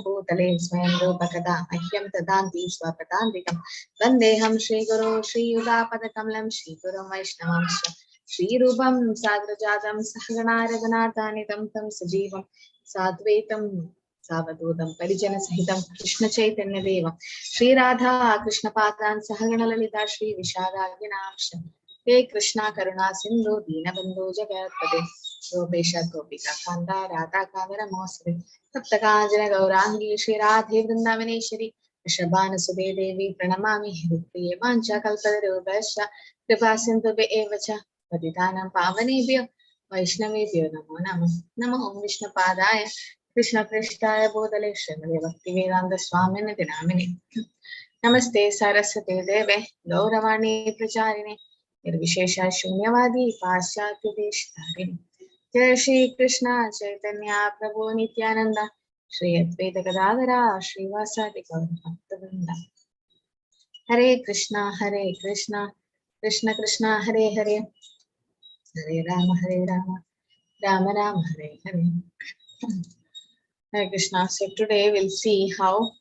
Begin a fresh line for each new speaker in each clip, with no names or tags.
Bhutale Swayam Rupakada Ahyam Tadanti Swapatantikam Vandeham Shri Guru Shri Yudapadakamalam Shri Guru Vaishnavamsha Shri Rupam Sagrajatam Sahagana Raghunatanitam Tam Sajivam Sadvaitam Savadodam Parijana Sahitam Krishna Chaitanya Devam Shri Radha Krishna Padan Sahagana Lalita Shri Vishadaginamsha He Krishna Karuna Sindhu Dinabandhu Jagatpate Gopesha Gopika Kanda Radha Kavara Mosri Saptakanjana Gaurangi Shri Radhe Vrindavaneshwari Vrishabhana Sudhe Devi Pranamami Hripriye Vancha Kalpatarubhasya Kripa Sindhubhe Evacha Patitanam Pavanebhyo Vaishnavebhyo Namo Namah Namo Om Vishnu Padaya Krishna Krishtaya Bodhale Srimade Bhaktivedanta Swamini Dinamini Namaste Saraswate Deve Gauravani Pracharine Nirvishesha Shunyavadi Paschatya Deshtarini Jai Shri Krishna Chaitanya Prabhu Nityananda Shri Advaita Gadadhara Shri Vasadi Gaura Bhaktavrinda Hare Krishna Krishna Krishna Hare Hare Hare Rama Rama Rama Hare Hare Hare Krishna. So today we'll see how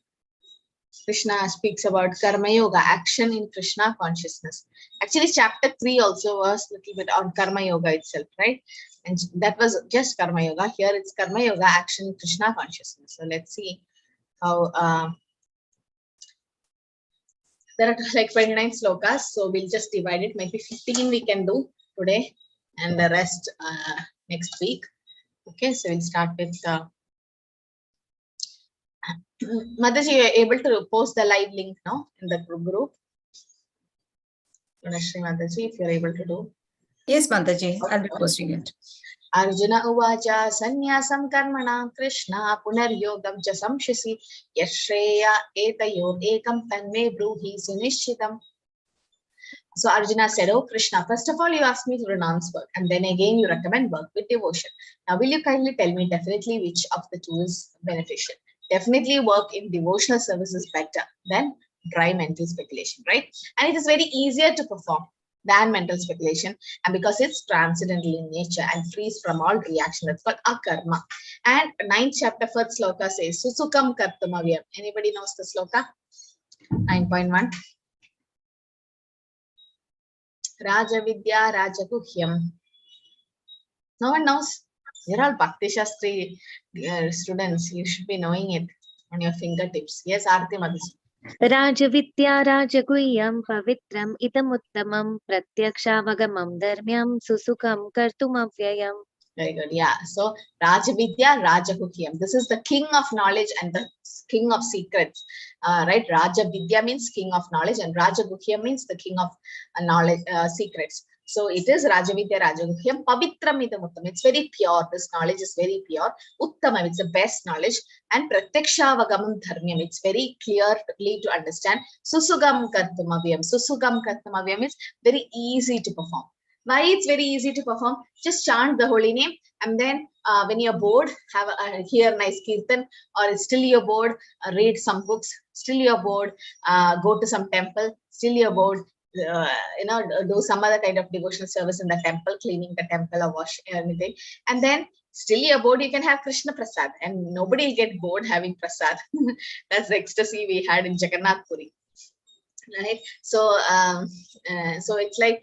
Krishna speaks about Karma Yoga, action in Krishna consciousness. Actually, chapter 3 also was a little bit on Karma Yoga itself, right? And that was just Karma Yoga. Here it's Karma Yoga, action in Krishna consciousness. So let's see how there are like 29 slokas. So we'll just divide it. Maybe 15 we can do today and the rest next week. Okay, so we'll start with Mataji, you are able to post the live link now in the group? Shri Mataji, if you are able to do.
Yes, Mataji, I'll be posting it.
Arjuna Uvacha Sanyasam Karmana Krishna Punaryogam cha Samshasi Yashreya Etayor Ekam Tanme Bruhi Sunishitam. So Arjuna said, oh Krishna, first of all you asked me to renounce work and then again you recommend work with devotion. Now will you kindly tell me definitely which of the two is beneficial? Definitely work in devotional service is better than dry mental speculation, right? And it is very easier to perform than mental speculation, and because it's transcendental in nature and frees from all reaction, that's called akarma. And 9th chapter 1st sloka says susukam kartumavyam. Anybody knows the sloka? 9.1. Raja Vidya Rajaguhyam. No one knows. You're all Bhakti Shastri students. You should be knowing it on your fingertips. Yes, Aarti Madhusi.
Rajavidya Rajaguhyam Pavitram Itamuttamam Pratyakshavagam Dharmyam Susukam Kartumavyayam.
Very good. Yeah. So Rajavidya Rajaguhyam. This is the king of knowledge and the king of secrets. Right? Rajavidya means king of knowledge and Rajaguhyam means the king of knowledge secrets. So it is Rajavidya Rajaguhyam Pavitram Idamuttam. It's very pure. This knowledge is very pure. Uttamam, it's the best knowledge. And Pratyakshavagamam Dharmyam. It's very clearly to understand. Susugam Kartumavyam. Susugam Kartumavyam is very easy to perform. Why it's very easy to perform? Just chant the holy name, and then when you're bored, have hear nice kirtan, or still you're bored, read some books. Still you're bored, go to some temple. Still you're bored, do some other kind of devotional service in the temple, cleaning the temple or wash anything. And then still you're bored, you can have Krishna Prasad, and nobody will get bored having Prasad. That's the ecstasy we had in Jagannath Puri, right? So, so it's like.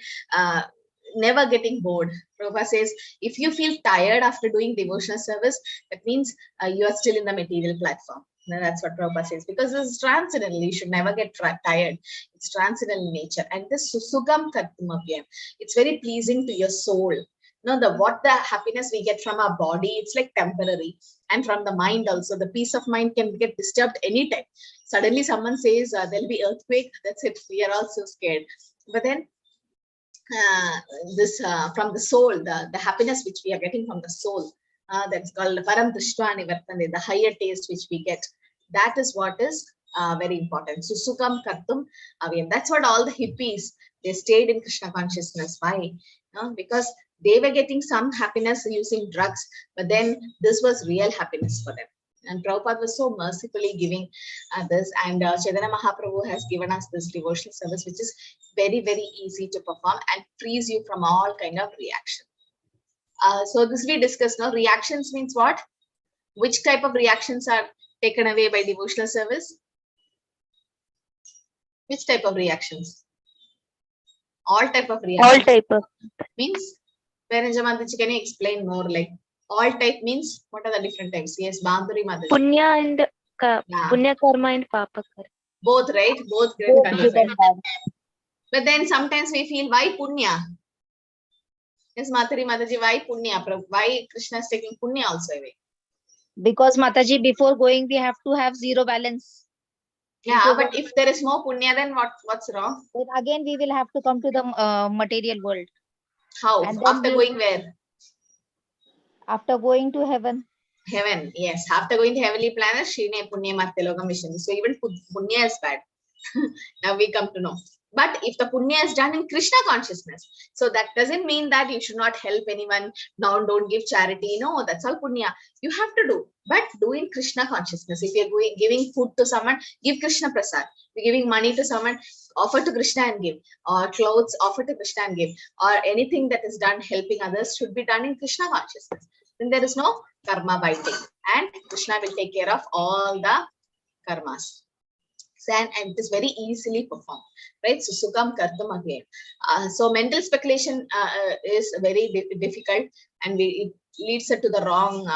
Never getting bored. Prabhupada says, if you feel tired after doing devotional service, that means you are still in the material platform. Now, that's what Prabhupada says, because this is transcendental. You should never get tired. It's transcendental in nature. And this susugam kartumavyam, it's very pleasing to your soul. What the happiness we get from our body, it's like temporary. And from the mind also, the peace of mind can get disturbed anytime. Suddenly someone says there'll be earthquake. That's it. We are all so scared. But then from the soul, the happiness which we are getting from the soul, that's called param drishtva nivartane, the higher taste which we get, that is what is very important. Susukam kartum avyam. That's what all the hippies, they stayed in Krishna consciousness. Why? Because they were getting some happiness using drugs, but then this was real happiness for them. And Prabhupada was so mercifully giving this, and Chaitanya Mahaprabhu has given us this devotional service, which is very, very easy to perform and frees you from all kind of reaction. So this we discussed now. Reactions means what? Which type of reactions are taken away by devotional service? Which type of reactions? All type of reactions.
All type of.
Means, Paranja Mataji, can you explain more? Like, all type means, what are the different types? Yes, Bandhuri Mataji.
Punya and Punya karma and Papa karma.
Both, right? Both great
Both
kind
good
of
and bad.
But then sometimes we feel, why Punya? Yes, Mataji, why Punya? Why Krishna is taking Punya also away?
Because Mataji, before going, we have to have zero balance.
Yeah,
Before
but if there is no Punya, then what's wrong?
then again, we will have to come to the material world.
How?
And then
After going where?
After going to heaven.
Heaven, yes. After going to heavenly planet, Shrine Punya Martelogam mission. So even Punya is bad. Now we come to know. But if the Punya is done in Krishna consciousness, so that doesn't mean that you should not help anyone. No, don't give charity. No, that's all Punya. You have to do. But do in Krishna consciousness. If you're giving food to someone, give Krishna Prasad. You're giving money to someone, offer to Krishna and give. Or clothes, offer to Krishna and give. Or anything that is done helping others should be done in Krishna consciousness. Then there is no karma biting. And Krishna will take care of all the karmas. And it is very easily performed, right? So Sukham Kartum again. So mental speculation is very difficult, and it leads to the wrong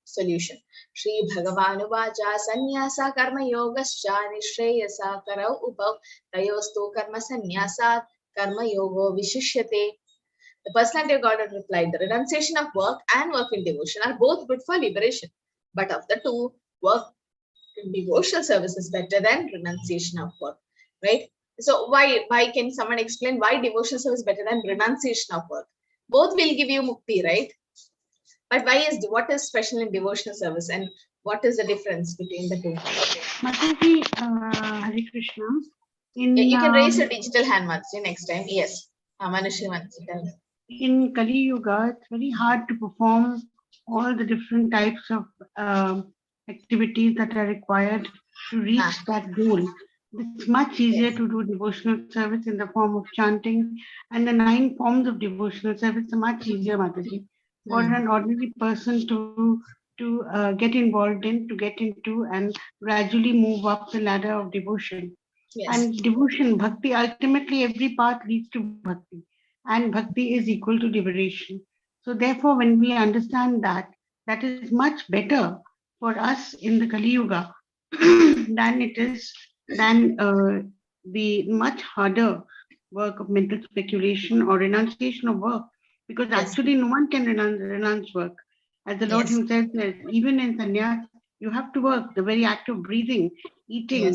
solution. Shri Bhagavanu Vaja Sanyasa Karma Yogascha Nishreyasa Karau Upav Tayostu Karma Sanyasa Karma Yogo Vishishyate. The personality of God replied, the renunciation of work and work in devotion are both good for liberation. But of the two, work in devotional service is better than renunciation of work, right? So why can someone explain why devotional service is better than renunciation of work? Both will give you mukti, right? But what is special in devotional service, and what is the difference between the two?
Mataji, Hare Krishna.
You can raise your digital hand, Mataji, next time. Yes. Manushi Mataji.
In Kali Yuga, it's very hard to perform all the different types of activities that are required to reach that goal. It's much easier to do devotional service in the form of chanting, and the 9 forms of devotional service are much easier, Mataji, for an ordinary person to get involved in, to get into, and gradually move up the ladder of devotion.
Yes.
And devotion, bhakti, ultimately every path leads to bhakti, and bhakti is equal to liberation. So therefore, when we understand that, that is much better for us in the Kali Yuga than the much harder work of mental speculation or renunciation of work, because actually no one can renounce work. As the Lord himself says, even in sannyas, you have to work. The very act of breathing, eating,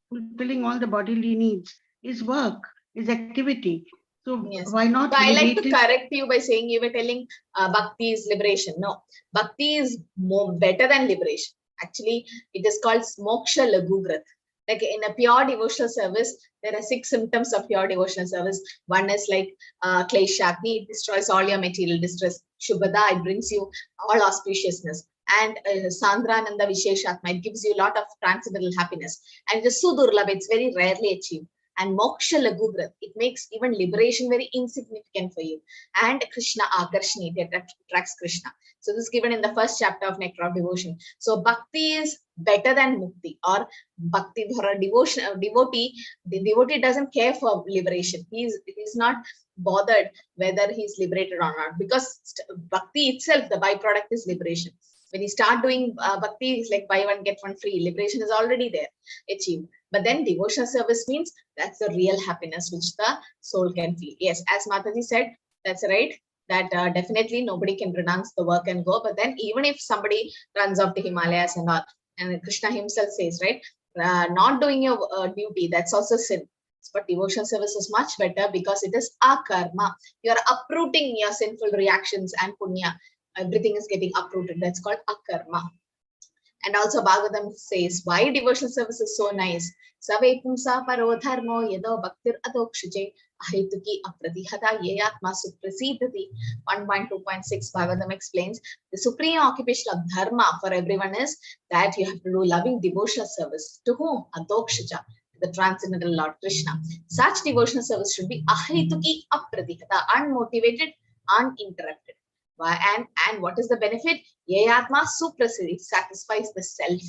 fulfilling all the bodily needs is work, is activity. So why not?
So I like to correct you by saying you were telling bhakti is liberation. No, bhakti is better than liberation. Actually, it is called moksha lagugrat. Like in a pure devotional service, there are 6 symptoms of pure devotional service. One is like kleshagni, it destroys all your material distress. Shubhada, it brings you all auspiciousness. And Sandrananda Visheshatma, it gives you a lot of transcendental happiness. And it is Sudurlabh, it's very rarely achieved. And moksha lagugrat, it makes even liberation very insignificant for you. And Krishna akarshani, it attracts Krishna. So this is given in the first chapter of Nectar of Devotion. So bhakti is better than mukti, or bhakti for a devotee. The devotee doesn't care for liberation. He's not bothered whether he's liberated or not, because bhakti itself, the byproduct is liberation. When you start doing bhakti, it's like buy one get one free. Liberation is already there, achieved. But then devotional service means that's the real happiness which the soul can feel. Yes, as Mataji said, that's right. That definitely nobody can renounce the work and go. But then even if somebody runs off to Himalayas and all, and Krishna himself says, right, not doing your duty, that's also sin. But devotional service is much better because it is akarma. You are uprooting your sinful reactions and punya. Everything is getting uprooted. That's called akarma. And also Bhagavatam says, why devotional service is so nice? Save pumsa paro dharmo yado bhaktir adokshije ahituki apratihata yeyatma suprasidati. 1.2.6 Bhagavatam explains, the supreme occupation of dharma for everyone is that you have to do loving devotional service. To whom? Adokshija, the transcendental Lord Krishna. Such devotional service should be ahituki apratihata, unmotivated, uninterrupted. And what is the benefit? Yayatma suprasiddhi, satisfies the self.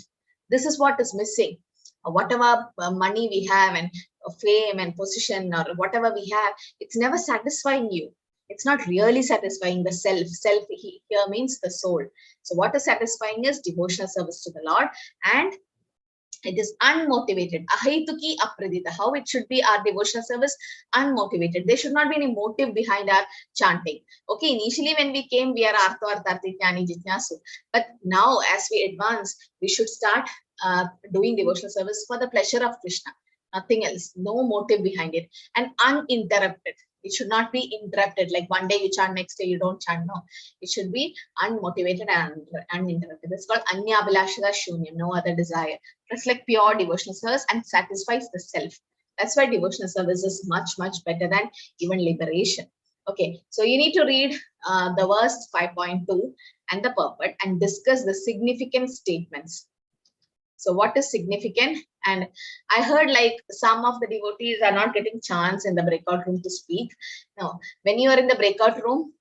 This is what is missing. Whatever money we have and fame and position or whatever we have, it's never satisfying you. It's not really satisfying the self. Self here means the soul. So what is satisfying is devotional service to the Lord, and it is unmotivated. Ahaituki apradita. How it should be our devotional service? Unmotivated. There should not be any motive behind our chanting. Okay, initially when we came, we are artho artharthi jnani jitnyasu. But now as we advance, we should start doing devotional service for the pleasure of Krishna. Nothing else. No motive behind it. And uninterrupted. It should not be interrupted. Like one day you chant, next day you don't chant. No, it should be unmotivated and uninterrupted. It's called anyabhilashada shunyam, no other desire. It's like pure devotional service and satisfies the self. That's why devotional service is much, much better than even liberation. Okay, so you need to read the verse 5.2 and the purport and discuss the significant statements. So what is significant? And I heard like some of the devotees are not getting chance in the breakout room to speak. Now, when you are in the breakout room,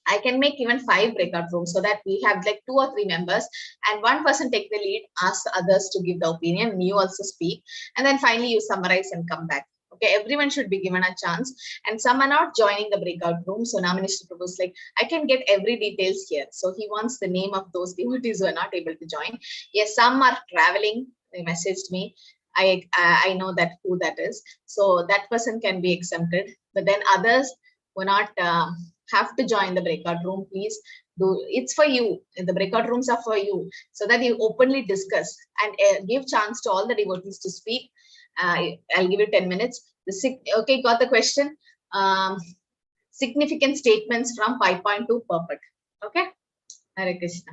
I can make even 5 breakout rooms so that we have like 2 or 3 members and one person take the lead, ask others to give the opinion, and you also speak. And then finally you summarize and come back. Okay, everyone should be given a chance, and some are not joining the breakout room. So now Minister proposed like, I can get every details here. So he wants the name of those devotees who are not able to join. Yes, some are traveling. They messaged me. I know that who that is. So that person can be exempted. But then others who not have to join the breakout room, please do. It's for you. The breakout rooms are for you, so that you openly discuss and give chance to all the devotees to speak. I'll give you 10 minutes. Okay, got the question. Significant statements from 5.2 purport. Okay, Hare Krishna.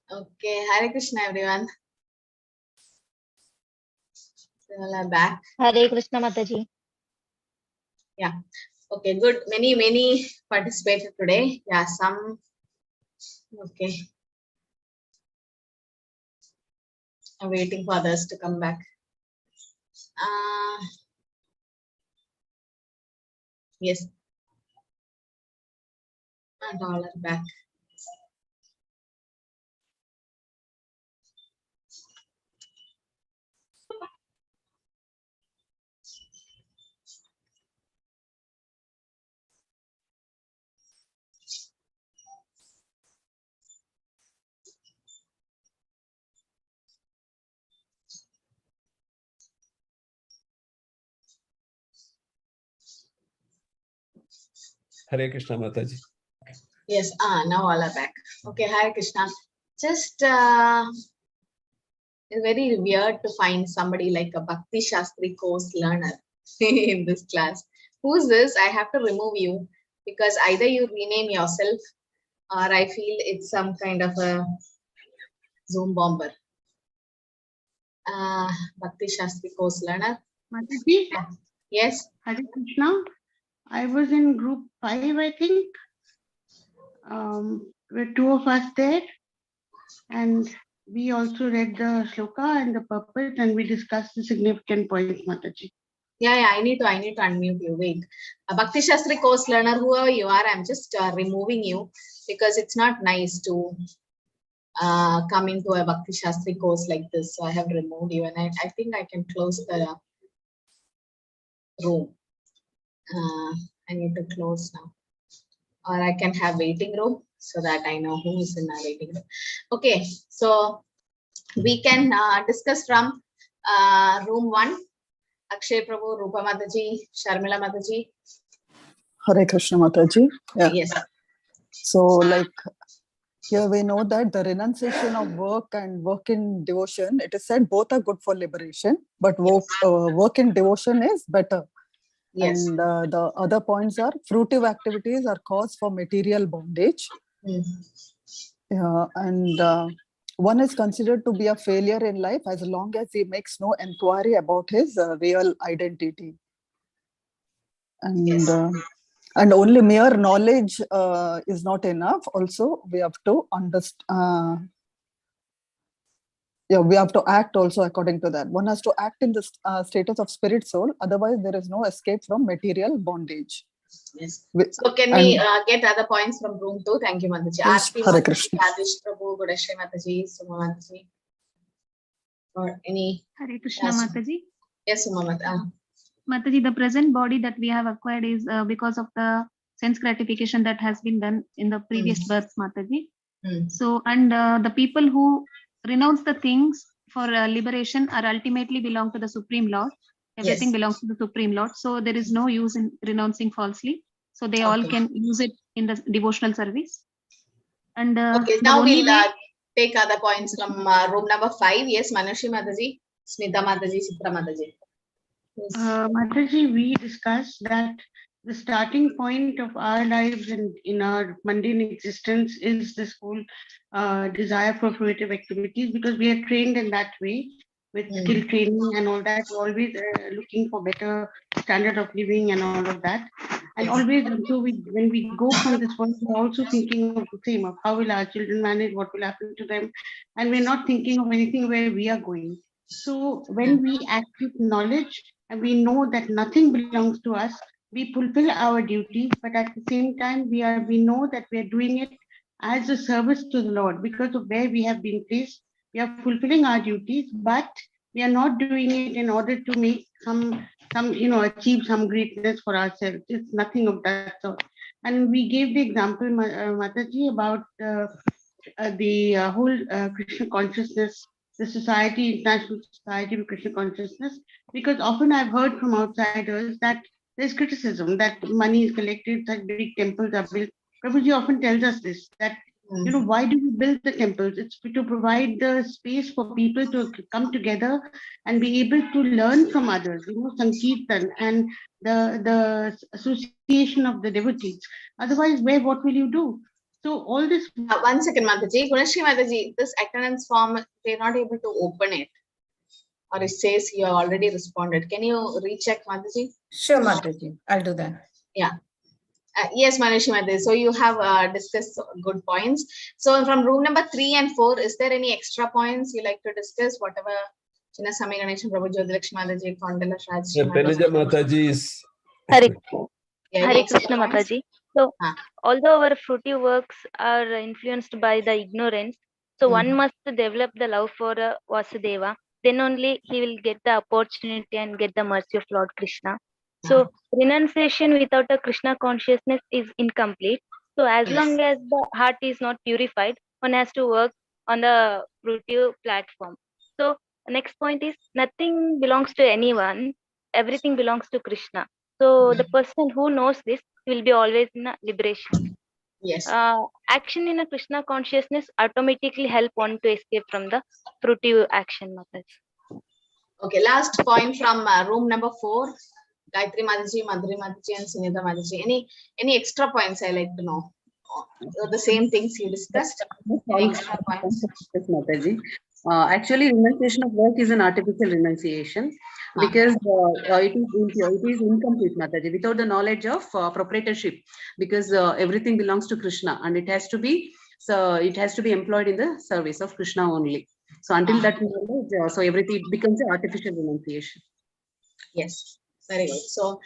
Okay, Hare Krishna everyone. We all are back.
Hare Krishna Mataji.
Yeah. Okay, good. Many participated today. Yeah, some. Okay. I'm waiting for others to come back. Yes. And all are back.
Hare Krishna Mataji.
Yes, now all are back. Okay, Hare Krishna. Just it's very weird to find somebody like a Bhakti Shastri course learner in this class. Who's this? I have to remove you because either you rename yourself or I feel it's some kind of a Zoom bomber. Bhakti Shastri course learner.
Mataji,
Yes.
Hare Krishna. I was in group 5, I think. With 2 of us there. And we also read the shloka and the purpose, and we discussed the significant points, Mataji.
Yeah, I need to unmute you. Wait. Bhakti Shastri course learner, whoever you are, I'm just removing you because it's not nice to come into a Bhakti Shastri course like this. So I have removed you, and I think I can close the room. I need to close now. Or I can have waiting room so that I know who is in our waiting room. Okay, so we can discuss from room 1. Akshay Prabhu, Rupa Mataji, Sharmila Mataji.
Hare Krishna Mataji. Yeah.
Yes.
So like here we know that the renunciation of work and work in devotion, it is said both are good for liberation, but work in devotion is better.
Yes.
And the other points are fruitive activities are cause for material bondage. And one is considered to be a failure in life as long as he makes no inquiry about his real identity. And
Yes.
And only mere knowledge is not enough. Also, we have to understand. We have to act also according to that. One has to act in the status of spirit soul. Otherwise, there is no escape from material bondage.
Yes. So can we get other points from room 2? Thank you, Mataji.
Yes,
Aarti
Hare
Mataji,
Krishna.
Adish Prabhu, Gudashri Mataji, Suma Mataji. Or any?
Hare Krishna
Yes.
Mataji.
Yes, Suma Mataji.
Mataji, the present body that we have acquired is because of the sense gratification that has been done in the previous births, Mataji. So, and the people who renounce the things for liberation are ultimately belong to the Supreme Lord. Everything belongs to the Supreme Lord. So there is no use in renouncing falsely. So they all can use it in the devotional service. And
okay, now we'll take other points from room number 5. Yes, Manushi Mataji, Smita Mataji, Chitra Mataji. Yes.
Mataji, we discussed that the starting point of our lives in our mundane existence is this whole desire for fruitive activities, because we are trained in that way with skill training and all that, always looking for better standard of living and all of that. And always, so when we go from this world, we're also thinking of the same, of how will our children manage, what will happen to them, and we're not thinking of anything where we are going. So when we act with knowledge and we know that nothing belongs to us, we fulfill our duty, but at the same time, we know that we are doing it as a service to the Lord because of where we have been placed. We are fulfilling our duties, but we are not doing it in order to make some achieve some greatness for ourselves. It's nothing of that sort. And we gave the example, Mataji, about the whole Krishna consciousness, the society, International Society of Krishna Consciousness, because often I've heard from outsiders that there's criticism that money is collected, such big temples are built. Prabhuji often tells us this, that why do we build the temples? It's to provide the space for people to come together and be able to learn from others, Sankirtan and the association of the devotees. Otherwise, what will you do? So all this.
1 second, Mataji. Gunashri Mataji, this attendance form, they're not able to open it. Or it says you have already responded. Can you recheck, Mataji?
Sure, Mataji. I'll do that.
Yeah. Yes, Manishi Mataji. So you have discussed good points. So from room number 3 and 4, is there any extra points you like to discuss? Whatever. Chinna Sami Ganeshan Prabhu Jyotilakshmi Mataji, Kondala
Yeah, Penaja Mataji is.
Hare,
Yeah,
Hare
any extra
Krishna
points?
Mataji. So,
Ah.
although our fruitive works are influenced by the ignorance, so one must develop the love for Vasudeva. Then only he will get the opportunity and get the mercy of Lord Krishna. So, renunciation without a Krishna consciousness is incomplete. So, as
Yes.
long as the heart is not purified, one has to work on the fruitive platform. So, next point is nothing belongs to anyone, everything belongs to Krishna. So, the person who knows this will be always in a liberation.
Yes.
Action in a Krishna consciousness automatically help one to escape from the fruitive action methods.
Okay, last point from room number 4. Gayatri Mataji, Madhuri Mataji, and Sunita Mataji. Any extra points I like to know? The same things you discussed. Any extra points?
Yes, Mataji. Actually, renunciation of work is an artificial renunciation because it is incomplete, Mataji, without the knowledge of proprietorship, because everything belongs to Krishna and it has to be employed in the service of Krishna only. So until that knowledge, so everything becomes an artificial renunciation.
Yes, very good. So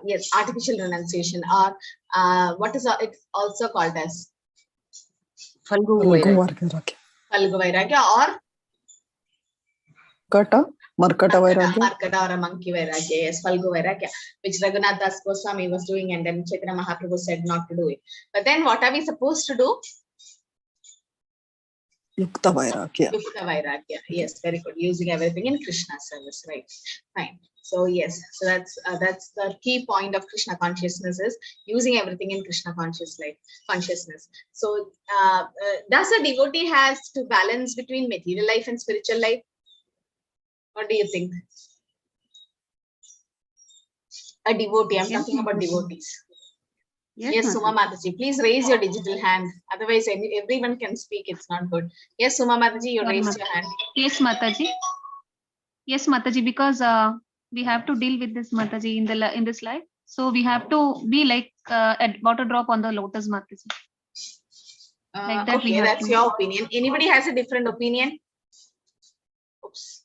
yes, artificial renunciation, or what is it also called as?
Falgu
Falgu Vairagya or
Markata Vairagya.
Markata or a monkey Vairagya. Yes, Falgu Vairagya, which Raghunath Das Goswami was doing, and then Chaitanya Mahaprabhu said not to do it. But then what are we supposed to do?
Yukta Vairagya.
Yukta Vairagya. Yes, very good. Using everything in Krishna's service, right? Fine. So yes, so that's the key point of Krishna consciousness, is using everything in Krishna consciousness. So does a devotee has to balance between material life and spiritual life? What do you think? A devotee, I'm talking about devotees. Yes, Suma Mataji, please raise your digital hand. Otherwise, everyone can speak. It's not good. Yes, Suma Mataji, you raised your hand.
Yes, Mataji. Yes, Mataji, because we have to deal with this, Mataji, in this life. So we have to be like a water drop on the lotus, Mataji. Like that.
Okay, that's your opinion. Anybody has a different opinion? Oops.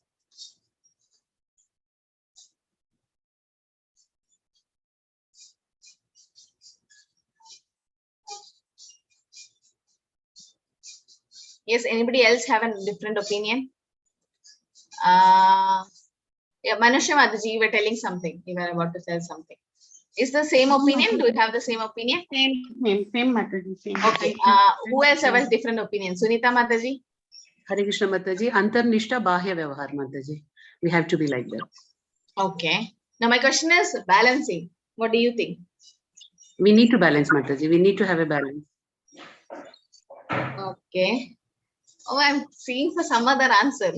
Yes, anybody else have a different opinion? Yeah, Manusha Mataji, you were telling something. You were about to tell something. Is the same opinion? Do you have the same opinion?
Same Mataji. Same.
Okay. Who else has different opinion? Sunita Mataji?
Hare Krishna Mataji. Antarnishta Bahya Vyavahar, Mataji. We have to be like that.
Okay. Now my question is balancing. What do you think?
We need to balance, Mataji. We need to have a balance.
Okay. Oh, I'm seeing for some other answer.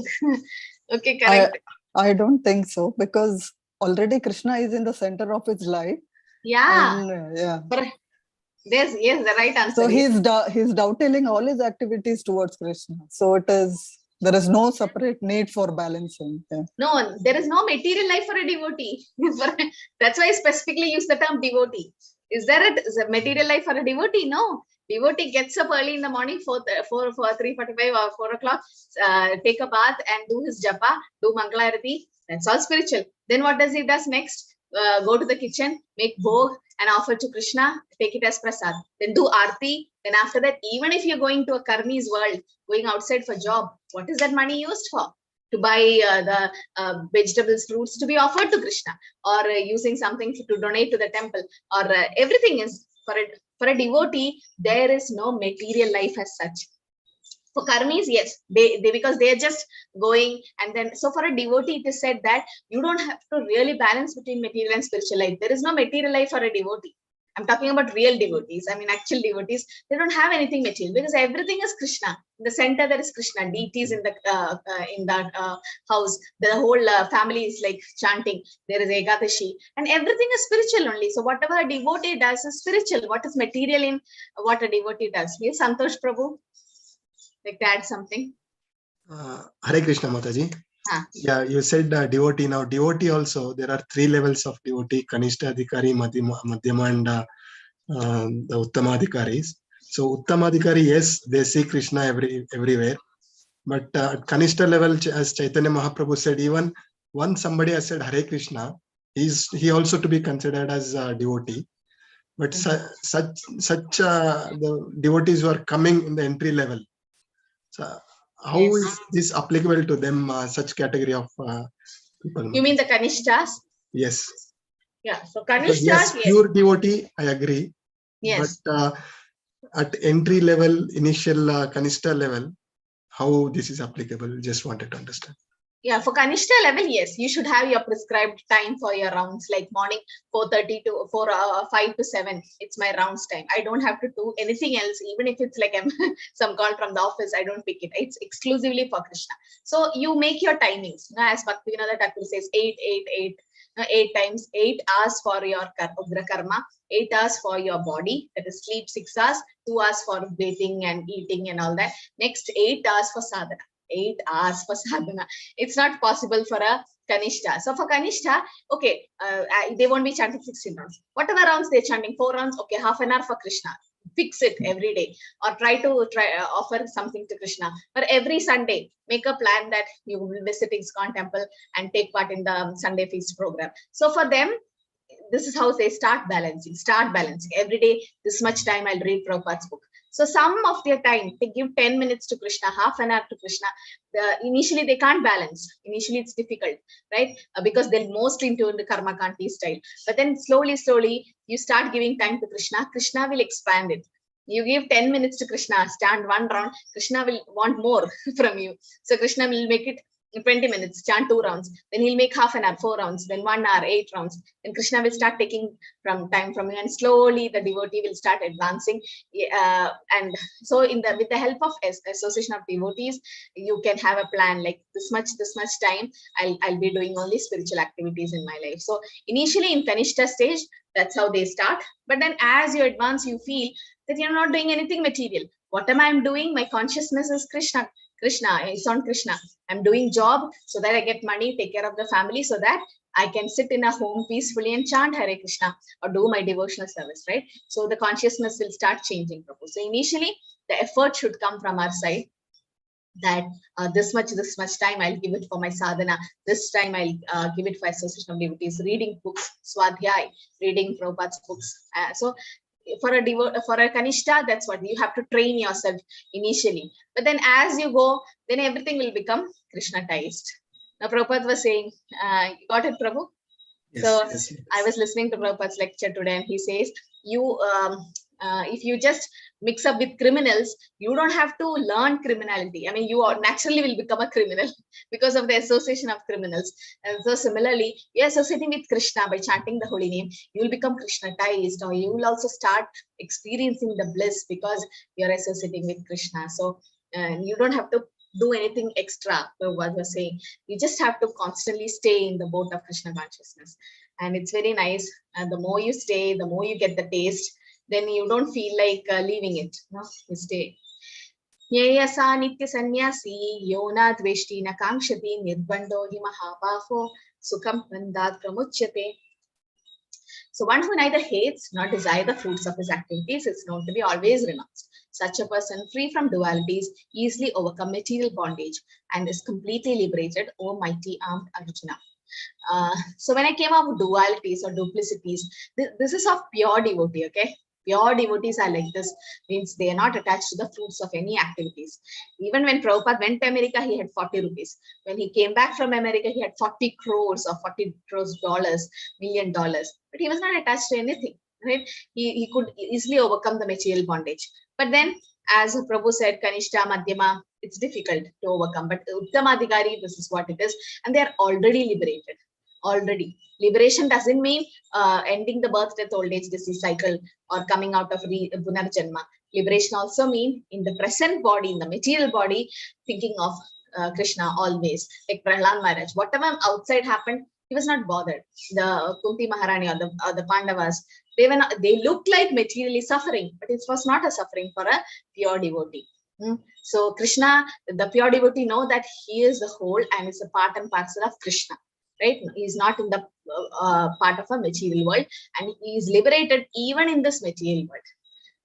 Okay, correct.
I don't think so, because already Krishna is in the center of his life.
Yeah.
And, yeah.
But there's the right answer.
So he's dovetailing all his activities towards Krishna. So there is no separate need for balancing. Yeah.
No, there is no material life for a devotee. That's why I specifically use the term devotee. Is there a material life for a devotee? No. Devotee gets up early in the morning, 3:45 or 4 o'clock, take a bath and do his japa, do Mangalarati. That's all spiritual. Then what does he do next? Go to the kitchen, make bhog and offer to Krishna, take it as prasad. Then do arti. Then after that, even if you're going to a karmi's world, going outside for job, what is that money used for? To buy the vegetables, fruits to be offered to Krishna, or using something to donate to the temple, or everything is for a devotee. There is no material life as such. For karmis, yes, they because they are just going, and then so for a devotee, it is said that you don't have to really balance between material and spiritual life. There is no material life for a devotee. I'm talking about real devotees. I mean, actual devotees, they don't have anything material because everything is Krishna. In the center, there is Krishna. Deities in that house. The whole family is like chanting. There is Ekadashi, and everything is spiritual only. So whatever a devotee does is spiritual. What is material in what a devotee does? Yes, Santosh Prabhu, like to add something.
Hare Krishna Mataji. Yeah, you said devotee. Now devotee also, there are 3 levels of devotee: Kanishta Adhikari, Madhyama, and the Uttamadhikaris. So Uttamadhikari, yes, they see Krishna everywhere. But at Kanishta level, as Chaitanya Mahaprabhu said, even once somebody has said Hare Krishna, he also to be considered as a devotee. But the devotees who are coming in the entry level. So how is this applicable to them, such category of people?
You mean the Kanishtas?
Yes.
Yeah, so Kanishtas,
yes, pure devotee, I agree.
Yes.
But at entry level, initial Kanishta level, how this is applicable? Just wanted to understand.
Yeah, for Kanishta level, yes, you should have your prescribed time for your rounds, like morning 4:30 to 5 to 7. It's my rounds time. I don't have to do anything else, even if it's like some call from the office, I don't pick it. It's exclusively for Krishna. So you make your timings. As Bhakti Thakur says, 8 times 8 hours for your Ugra Karma, 8 hours for your body, that is sleep 6 hours, 2 hours for bathing and eating and all that. Next 8 hours for sadhana. 8 hours for sadhana. It's not possible for a Kanishta. So for Kanishta, okay, they won't be chanting 16 rounds. Whatever rounds they're chanting, 4 rounds, okay, half an hour for Krishna. Fix it every day, or try to offer something to Krishna. But every Sunday, make a plan that you will visit ISKCON temple and take part in the Sunday feast program. So for them, this is how they start balancing. Every day, this much time I'll read Prabhupada's book. So some of their time, they give 10 minutes to Krishna, half an hour to Krishna. Initially, they can't balance. Initially, it's difficult, right? Because they're most into the Karma Kanti style. But then slowly, you start giving time to Krishna. Krishna will expand it. You give 10 minutes to Krishna, stand 1 round, Krishna will want more from you. So Krishna will make it 20 minutes, chant 2 rounds. Then he'll make half an hour, 4 rounds, then 1 hour, 8 rounds. Then Krishna will start taking time from you, and slowly the devotee will start advancing. And so with the help of association of devotees, you can have a plan like this much time I'll be doing only spiritual activities in my life. So initially in Kanishta stage, that's how they start. But then as you advance, you feel that you're not doing anything material. What am I doing? My consciousness is Krishna. It's on Krishna. I'm doing job so that I get money, take care of the family, so that I can sit in a home peacefully and chant Hare Krishna or do my devotional service, right? So the consciousness will start changing. So initially, the effort should come from our side, that this much time I'll give it for my sadhana, this time I'll give it for association of devotees, reading books, swadhyay, reading Prabhupada's books. So for a Kanishta, that's what you have to train yourself initially. But then as you go, then everything will become Krishnatized. Now Prabhupada was saying, you got it, Prabhu? Yes. I was listening to Prabhupada's lecture today, and he says, if you just mix up with criminals, you don't have to learn criminality. I mean, you naturally will become a criminal because of the association of criminals. And so similarly, you're associating with Krishna by chanting the holy name, you will become Krishnatized, or you will also start experiencing the bliss because you're associating with Krishna. So you don't have to do anything extra. What we're saying, you just have to constantly stay in the boat of Krishna consciousness. And it's very nice. And the more you stay, the more you get the taste. Then you don't feel like leaving it. No, you stay. Yeyasa nitya sannyasi yona dveshti na kamshati nirbando hi mahabaho sukham pandat pramuchyate. So one who neither hates nor desires the fruits of his activities is known to be always renounced. Such a person, free from dualities, easily overcome material bondage and is completely liberated, O mighty armed Arjuna. So when I came up with dualities or duplicities, this is of pure devotee, okay? Pure devotees are like this, means they are not attached to the fruits of any activities. Even when Prabhupada went to America, he had 40 rupees. When he came back from America, he had 40 crores or 40 crores dollars, $1 million. But he was not attached to anything, right? He could easily overcome the material bondage. But then, as Prabhu said, Kanishta, Madhyama, it's difficult to overcome. But Uttamadhikari, this is what it is. And they are already liberated. already. Liberation doesn't mean ending the birth, death, old age, disease cycle or coming out of Punarjanma. Liberation also means in the present body, in the material body, thinking of Krishna always. Like Prahlad Maharaj, whatever outside happened, he was not bothered. The Kunti Maharani or the Pandavas, they looked like materially suffering, but it was not a suffering for a pure devotee. So Krishna, the pure devotee, know that he is the whole and is a part and parcel of Krishna. Right? He is not in the part of a material world, and he is liberated even in this material world.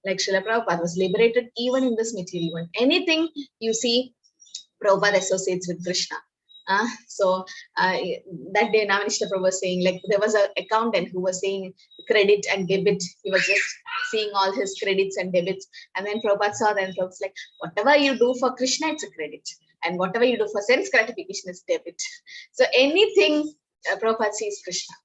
Like Srila Prabhupada was liberated even in this material world. Anything you see, Prabhupada associates with Krishna. So that day Namanishta Prabhu was saying, like, there was an accountant who was saying credit and debit. He was just seeing all his credits and debits. And then Prabhupada saw that and Prabhupada was like, whatever you do for Krishna, it's a credit. And whatever you do for sense gratification is debit. So anything Prabhupada sees Krishna.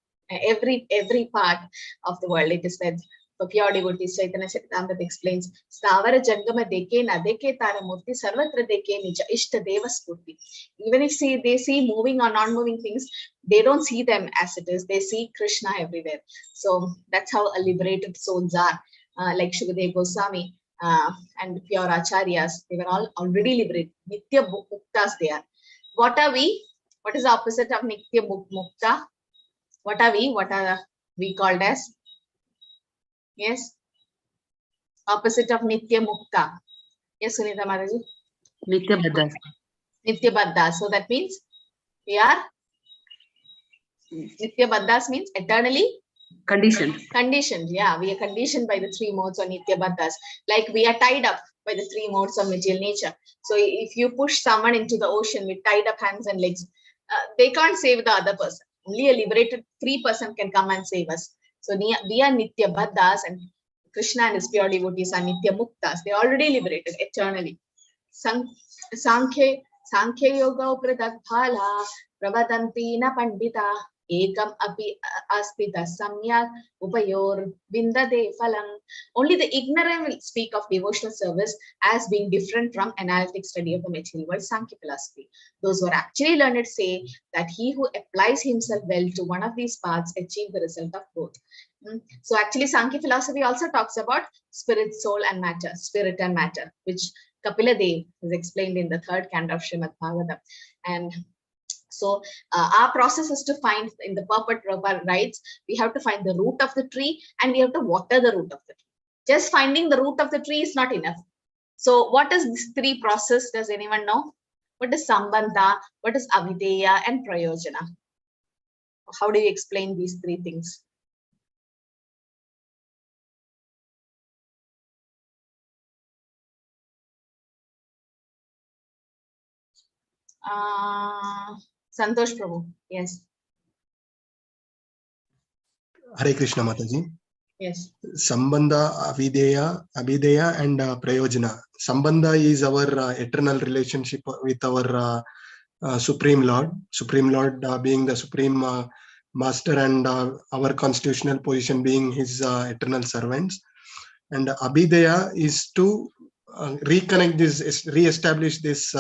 Every part of the world, it is said, for pure devotees, Chaitanya Charitamrita explains, Stavara Jangama deke na deke tara murti sarvatra deke nija ishta deva spurti. Even if they see moving or non-moving things, they don't see them as it is. They see Krishna everywhere. So that's how a liberated souls are. Like Shukadeva Goswami and pure acharyas, they were all already liberated. Nitya muktas they are. What are we? What is the opposite of Nitya mukta? What are we? What are we called as? Yes. Opposite of Nitya Mukta. Yes, Sunita Maraji.
Nitya Baddha.
Nitya Baddha. So that means we are Nitya Baddhas means eternally
Conditioned.
Conditioned. Yeah, we are conditioned by the three modes of Nitya Baddhas. Like we are tied up by the three modes of material nature. So if you push someone into the ocean with tied up hands and legs, they can't save the other person. Only a liberated free person can come and save us. So we are Nitya Baddhas, and Krishna and his pure devotees are Nitya Muktas. They are already liberated eternally. Sankhya Yoga Upradat Phala Pravadanti na Pandita Ekam Api Aspita Samyak Upayor Vindade Phalang. Only the ignorant will speak of devotional service as being different from analytic study of the material world, Sankhya philosophy. Those who are actually learned say that he who applies himself well to one of these paths achieves the result of both. So actually Sankhya philosophy also talks about spirit, soul and matter, spirit and matter, which Kapila Dev is explained in the third canto of Srimad Bhagavatam. And so our process is to find, in the purport Prabhupada writes, we have to find the root of the tree and we have to water the root of the tree. Just finding the root of the tree is not enough. So what is this three process? Does anyone know? What is Sambandha? What is Avideya and Prayojana? How do you explain these three things? Santosh Prabhu, yes.
Hare Krishna Mataji.
Yes.
Sambandha, Abhideya, and Prayojana. Sambandha is our eternal relationship with our Supreme Lord. Supreme Lord being the Supreme Master, and our constitutional position being his eternal servants. And Abhideya is to reconnect this, re-establish this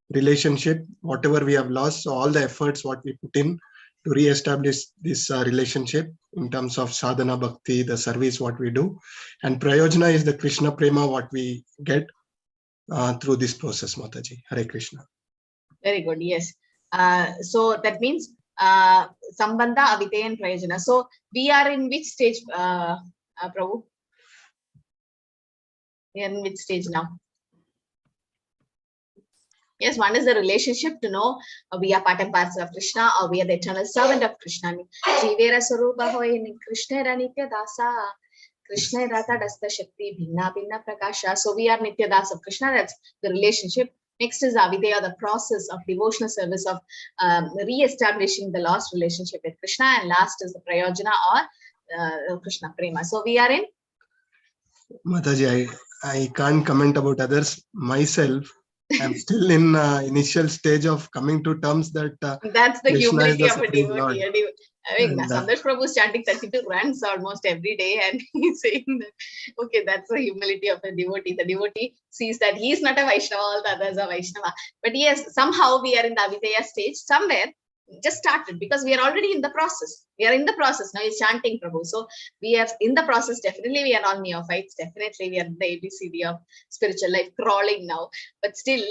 relationship, whatever we have lost. So all the efforts what we put in to re-establish this relationship in terms of sadhana bhakti, the service what we do. And Prayojana is the Krishna prema what we get through this process, Mataji. Hare Krishna.
Very good, yes. So that means Sambandha, Avideya and Prayojana. So we are in which stage, Prabhu? We are in which stage now? Yes, one is the relationship to know we are part and parcel of Krishna, or we are the eternal servant of Krishna. Jivera Sarupa hoy Krishna Nitya Dasa, Krishna Rata Dasta Shakti, Bhinna Bhinna Prakasha. So we are Nitya Das of Krishna. That's the relationship. Next is Avideya, the process of devotional service of re-establishing the lost relationship with Krishna. And last is the Prayojana or Krishna Prema. So we are in?
Mataji, I can't comment about others. Myself, I'm still in initial stage of coming to terms that
that's the
Krishna
humility of a
Supreme
devotee.
Lord.
I mean, Santosh Prabhu is chanting 32 runs almost every day, and he's saying that, okay, that's the humility of a devotee. The devotee sees that he is not a Vaishnava, all the others are Vaishnava. But yes, somehow we are in the Avideya stage. Somewhere just started because we are already in the process. We are in the process now. He's chanting Prabhu. So we are in the process. Definitely, we are all neophytes. Definitely, we are the ABCD of spiritual life, crawling now. But still,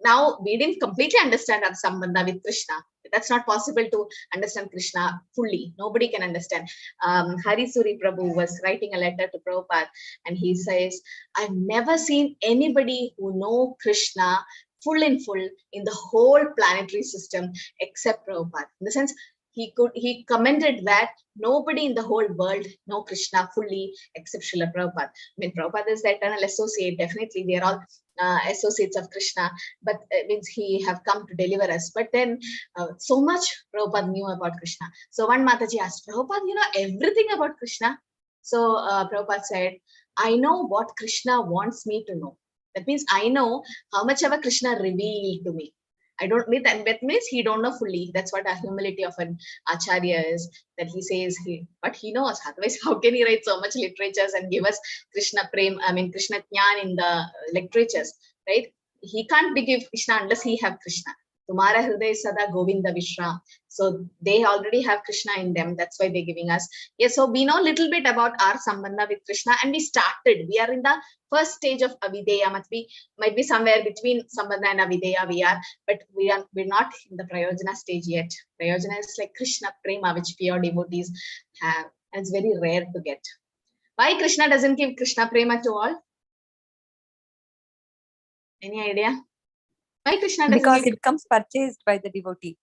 now we didn't completely understand our sambandha with Krishna. That's not possible to understand Krishna fully. Nobody can understand. Hari Suri Prabhu was writing a letter to Prabhupada, and he says, I've never seen anybody who know Krishna full in the whole planetary system except Prabhupada. In the sense, he commented that nobody in the whole world know Krishna fully except Srila Prabhupada. I mean, Prabhupada is the eternal associate. Definitely, they are all associates of Krishna, but means he have come to deliver us. But then so much Prabhupada knew about Krishna. So one Mataji asked, Prabhupada, you know everything about Krishna? So Prabhupada said, I know what Krishna wants me to know. That means I know how much ever Krishna revealed to me. I don't mean that means he don't know fully. That's what a humility of an acharya is, that he says but he knows. Otherwise, how can he write so much literatures and give us Krishna Krishna Jnana in the literatures, right? He can't give Krishna unless he have Krishna. Tumhara hriday sada Govinda Vishra. So they already have Krishna in them. That's why they're giving us. Yes, so we know a little bit about our sambandha with Krishna, and we started. We are in the first stage of avideya. Might be somewhere between sambandha and avideya we are, but we're not in the prayojana stage yet. Prayojana is like Krishna prema, which pure devotees have, and it's very rare to get. Why Krishna doesn't give Krishna prema to all? Any idea? Why Krishna doesn't
because
give?
it becomes purchased by the devotee.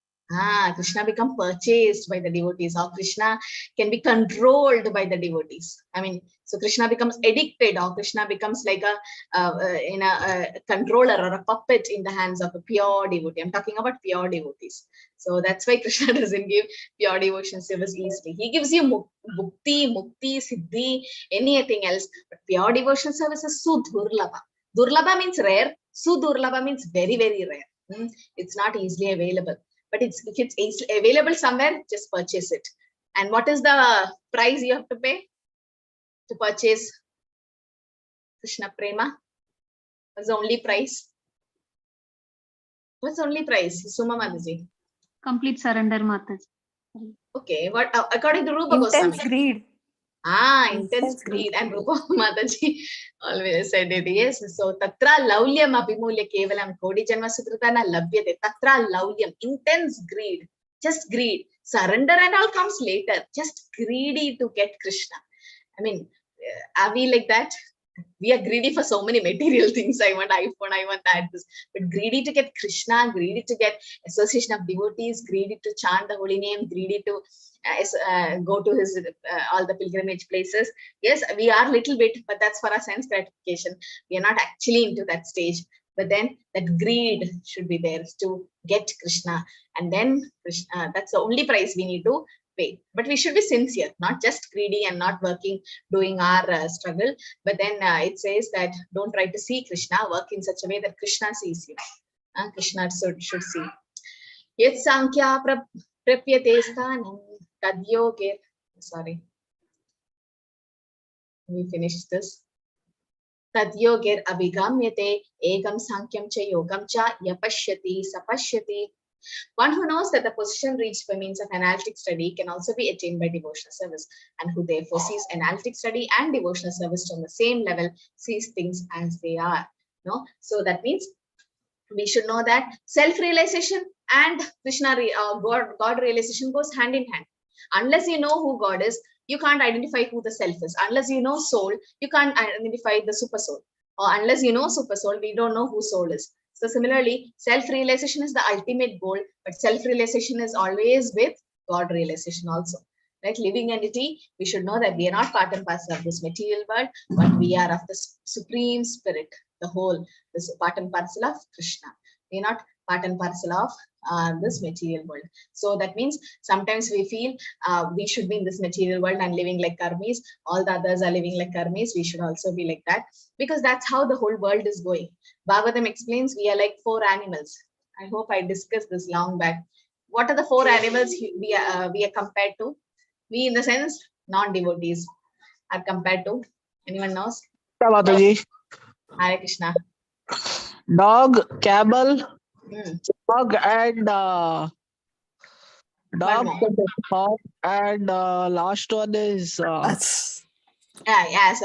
Krishna become purchased by the devotees, or Krishna can be controlled by the devotees. I mean, so Krishna becomes addicted, or Krishna becomes like a controller or a puppet in the hands of a pure devotee. I'm talking about pure devotees. So that's why Krishna doesn't give pure devotion service easily. He gives you bhakti, mukti, siddhi, anything else. But pure devotion service is sudurlabha. Durlabha means rare. Sudurlabha means very, very rare. It's not easily available. But if it's available somewhere, just purchase it. And what is the price you have to pay to purchase Krishna Prema? What's the only price? What's the only price, Suma Mataji?
Complete surrender, Mataji.
Okay, what according to Rupa
Intense
Goswami?
greed.
Intense greed. And Rupa Mataji always said it. Yes. So tatra laulyam abhimulya kevalam kodi janma sutratana labhyate. Tatra laulyam. Intense greed. Just greed. Surrender and all comes later. Just greedy to get Krishna. I mean, are we like that? We are greedy for so many material things. I want iPhone, I want that. But greedy to get Krishna, greedy to get association of devotees, greedy to chant the holy name, greedy to go to his all the pilgrimage places. Yes, we are a little bit, but that's for our sense gratification. We are not actually into that stage. But then that greed should be there to get Krishna. And then Krishna, that's the only price we need to pay. But we should be sincere, not just greedy and not working, doing our struggle. But then it says that don't try to see Krishna, work in such a way that Krishna sees you. Krishna should see. Yet Sankhya prapyate sthanam tadyogir. Sorry. We finished this. Tadyogir abhigamyate egam sankyam cha yogam cha yapashyati sapashyati. One who knows that the position reached by means of analytic study can also be attained by devotional service, and who therefore sees analytic study and devotional service from the same level, sees things as they are. No? So that means we should know that self-realization and Krishna God realization goes hand in hand. Unless you know who God is, you can't identify who the self is. Unless you know soul, you can't identify the super soul. Or unless you know super soul, we don't know who soul is. So similarly, self-realization is the ultimate goal, but self-realization is always with God realization also. Like living entity, we should know that we are not part and parcel of this material world, but we are of the Supreme Spirit, the whole, this part and parcel of Krishna. We are not part and parcel of this material world. So that means sometimes we feel we should be in this material world and living like karmis. All the others are living like karmis. We should also be like that, because that's how the whole world is going. Bhagavatam explains we are like 4 animals. I hope I discussed this long back. What are the 4 animals we are compared to? We, in the sense, non-devotees are compared to. Anyone knows?
Mataji.
Hare Krishna.
Dog, camel, dog, and Dog,
more.
hog, and last one is
Yes,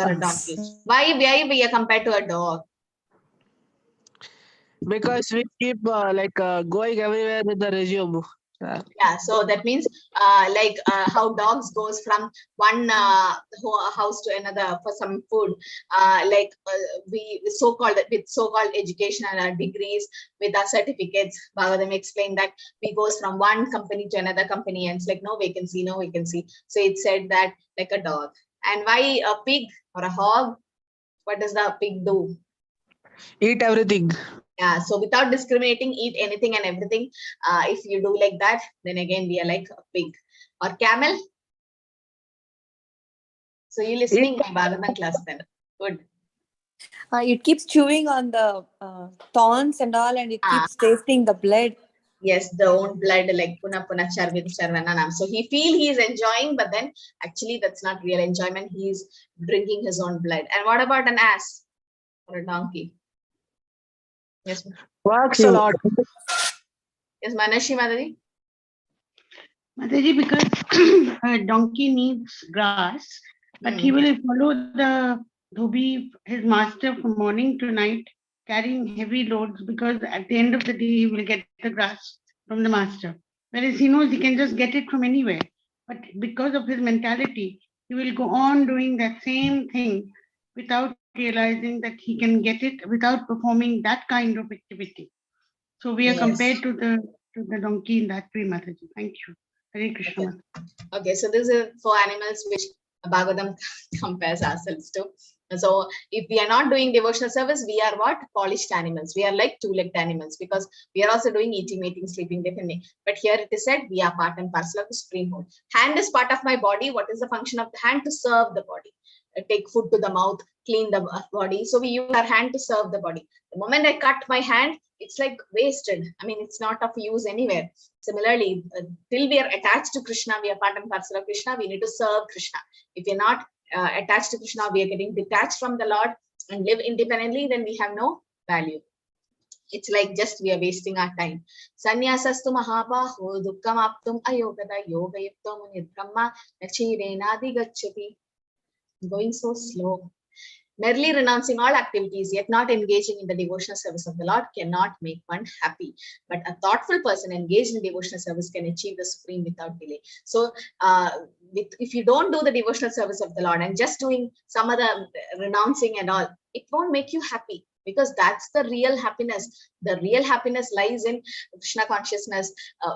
or a donkey. Why we are compared to a dog?
because we keep going everywhere with the resume.
Yeah, so that means how dogs goes from one house to another for some food, we so-called with so-called educational degrees, with our certificates. Bhagavatam explained that we goes from one company to another company and it's like no vacancy. So it said that like a dog. And why a pig or a hog? What does the pig do?
Eat everything.
Yeah, so without discriminating, eat anything and everything. If you do like that, then again we are like a pig. Or camel. So you listening my Bhagavatam class then. Good.
It keeps chewing on the thorns and all, and it keeps tasting the blood.
Yes, the own blood, like puna charvit charvananam. So he is enjoying, but then actually that's not real enjoyment. He is drinking his own blood. And what about an ass or a donkey? Yes.
Works a lot.
Yes, Manashi Madhavi?
Mataji, because a donkey needs grass, but he will follow the dhobi, his master, from morning to night, carrying heavy loads, because at the end of the day, he will get the grass from the master. Whereas he knows he can just get it from anywhere. But because of his mentality, he will go on doing that same thing without realizing that he can get it without performing that kind of activity. So we are compared to the donkey in that way, Mataji. Thank you. Hare Krishna.
Okay, so this is for animals which Bhagavatam compares ourselves to. So if we are not doing devotional service, we are what? Polished animals. We are like two-legged animals because we are also doing eating, mating, sleeping, depending. But here it is said we are part and parcel of the Supreme Whole. Hand is part of my body. What is the function of the hand? To serve the body. Take food to the mouth, clean the body. So we use our hand to serve the body. The moment I cut my hand, it's like wasted. I mean, it's not of use anywhere. Similarly, till we are attached to Krishna, we are part and parcel of Krishna, we need to serve Krishna. If we are not attached to Krishna, we are getting detached from the Lord and live independently, then we have no value. It's like just we are wasting our time. Sanyasastu mahabaho dukkam aptum ayogada yoga yukto munidbrahma nachirenadi gacchati. Going so slow. Merely renouncing all activities, yet not engaging in the devotional service of the Lord cannot make one happy. But a thoughtful person engaged in devotional service can achieve the supreme without delay. So if you don't do the devotional service of the Lord and just doing some other renouncing and all, it won't make you happy. Because that's the real happiness. The real happiness lies in Krishna consciousness.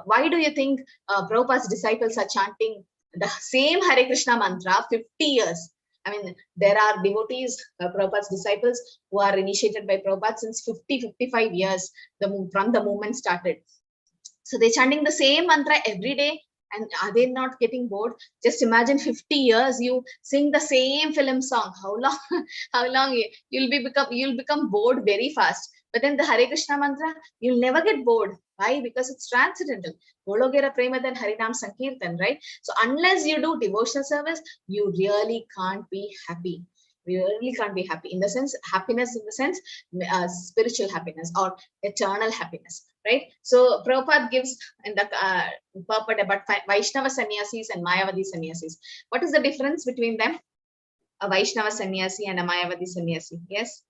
Why do you think Prabhupada's disciples are chanting the same Hare Krishna mantra 50 years? I mean, there are devotees, Prabhupada's disciples, who are initiated by Prabhupada since 50-55 years from the movement started. So they're chanting the same mantra every day. And are they not getting bored? Just imagine 50 years you sing the same film song. How long you'll become bored very fast. But then the Hare Krishna mantra, you'll never get bored. Why? Because it's transcendental. Gologera Premadan Harinam Sankirtan, right? So unless you do devotional service, you really can't be happy. We really can't be happy. In the sense, happiness in the sense, spiritual happiness or eternal happiness, right? So Prabhupada gives in the purport about Vaishnava sannyasis and Mayavadi sannyasis. What is the difference between them? A Vaishnava sannyasi and a Mayavadi sannyasi. Yes?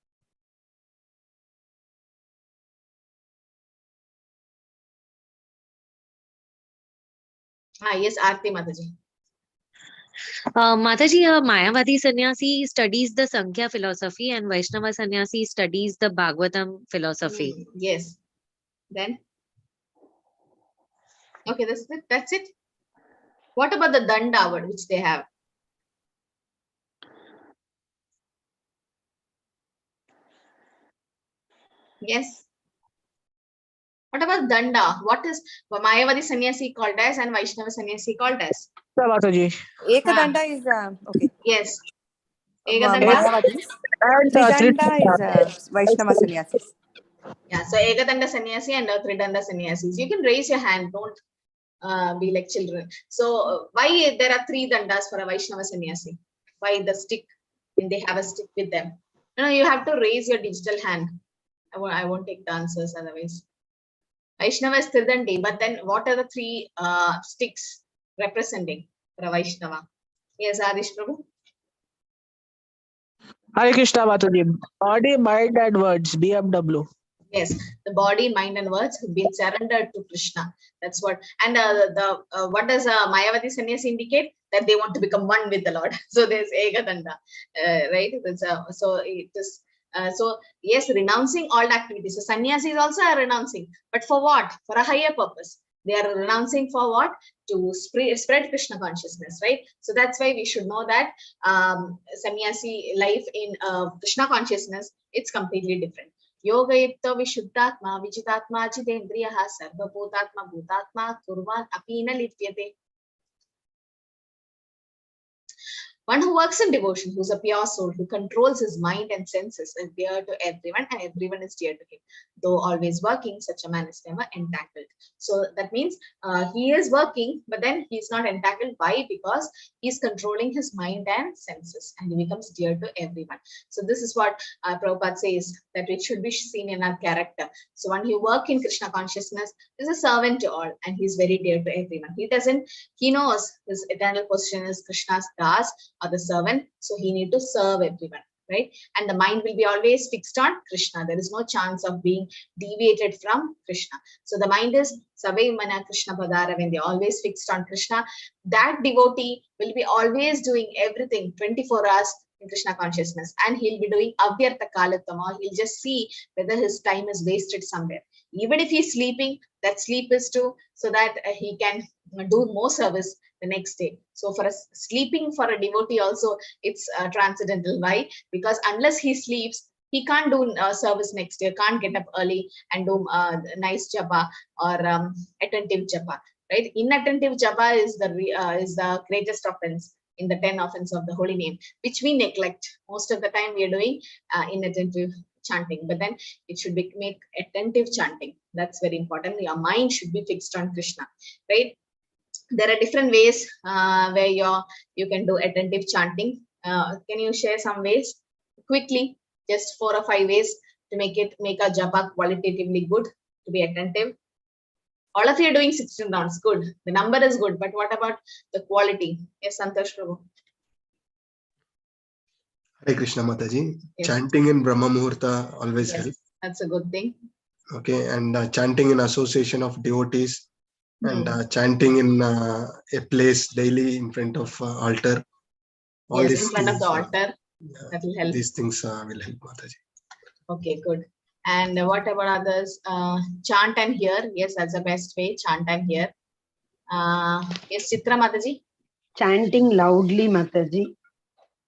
Yes, Aarti Mataji.
Mataji, a Mayavadi sannyasi studies the Sankhya philosophy and Vaishnava sannyasi studies the Bhagavatam philosophy.
Yes. Then? Okay, that's it. What about the Danda word which they have? Yes. What about Danda? What is Mayavadi sannyasi called as and Vaishnava sannyasi called as?
Ekadanda is okay.
Yes.
Mayavadis. Tridanda is Vaishnava sannyasis.
Yeah, so Ekadanda sannyasi and Tridanda sannyasis. You can raise your hand, don't be like children. So why there are 3 dandas for a Vaishnava sannyasi? Why the stick? And they have a stick with them. No, you have to raise your digital hand. I won't take the answers otherwise. Vaishnava is Tridandi, but then what are the three sticks representing for a Vaishnava? Yes, Adish Prabhu.
Hare Krishna Mataji. Body, mind, and words. BMW.
Yes, the body, mind, and words have been surrendered to Krishna. That's what. And what does Mayavati Sannyasi indicate? That they want to become one with the Lord. So there's Egadanda, right? So it is. So yes, renouncing all activities. So sannyasis also are renouncing, but for what? For a higher purpose. They are renouncing for what? To spread Krishna consciousness, right? So that's why we should know that sannyasi life in Krishna consciousness, it's completely different. Yoga itta vishuddhatma vijitatma jitendriyaha sarvabhutatma bhutatma kurvan apina lityate. One who works in devotion, who's a pure soul, who controls his mind and senses, is dear to everyone, and everyone is dear to him. Though always working, such a man is never entangled. So that means he is working, but then he's not entangled. Why? Because he's controlling his mind and senses, and he becomes dear to everyone. So this is what Prabhupada says, that it should be seen in our character. So when you work in Krishna consciousness, is a servant to all, and he's very dear to everyone. He knows his eternal position is Krishna's das, or the servant, so he need to serve everyone, right? And the mind will be always fixed on Krishna. There is no chance of being deviated from Krishna. So the mind is Savai Mana Krishna Padara, when they always fixed on Krishna. That devotee will be always doing everything 24 hours in Krishna consciousness, and he'll be doing Avyartha Kalattama. He'll just see whether his time is wasted somewhere. Even if he's sleeping, that sleep is too, so that he can do more service the next day. So for us, sleeping for a devotee also, it's transcendental. Why? Because unless he sleeps, he can't do service next day, can't get up early and do nice japa or attentive japa, right? Inattentive japa is the greatest offense in the 10 offense of the holy name, which we neglect. Most of the time we are doing inattentive chanting, but then it should be make attentive chanting. That's very important. Your mind should be fixed on Krishna, right? There are different ways where you can do attentive chanting. Can you share some ways quickly? Just 4 or 5 ways to make a japa qualitatively good, to be attentive. All of you are doing 16 rounds. Good. The number is good, but what about the quality? Yes, Santosh Prabhu.
Hare Krishna Mataji.
Yes.
Chanting in Brahma Muhurta always helps.
That's a good thing.
Okay, and chanting in association of devotees, and chanting in a place daily in front of altar. All these
in front
things,
of the altar. That will help.
These things will help, Mataji.
Okay, good. And what about others? Chant and hear. Yes, that's the best way. Chant and hear. Yes, Chitra Mataji.
Chanting loudly, Mataji.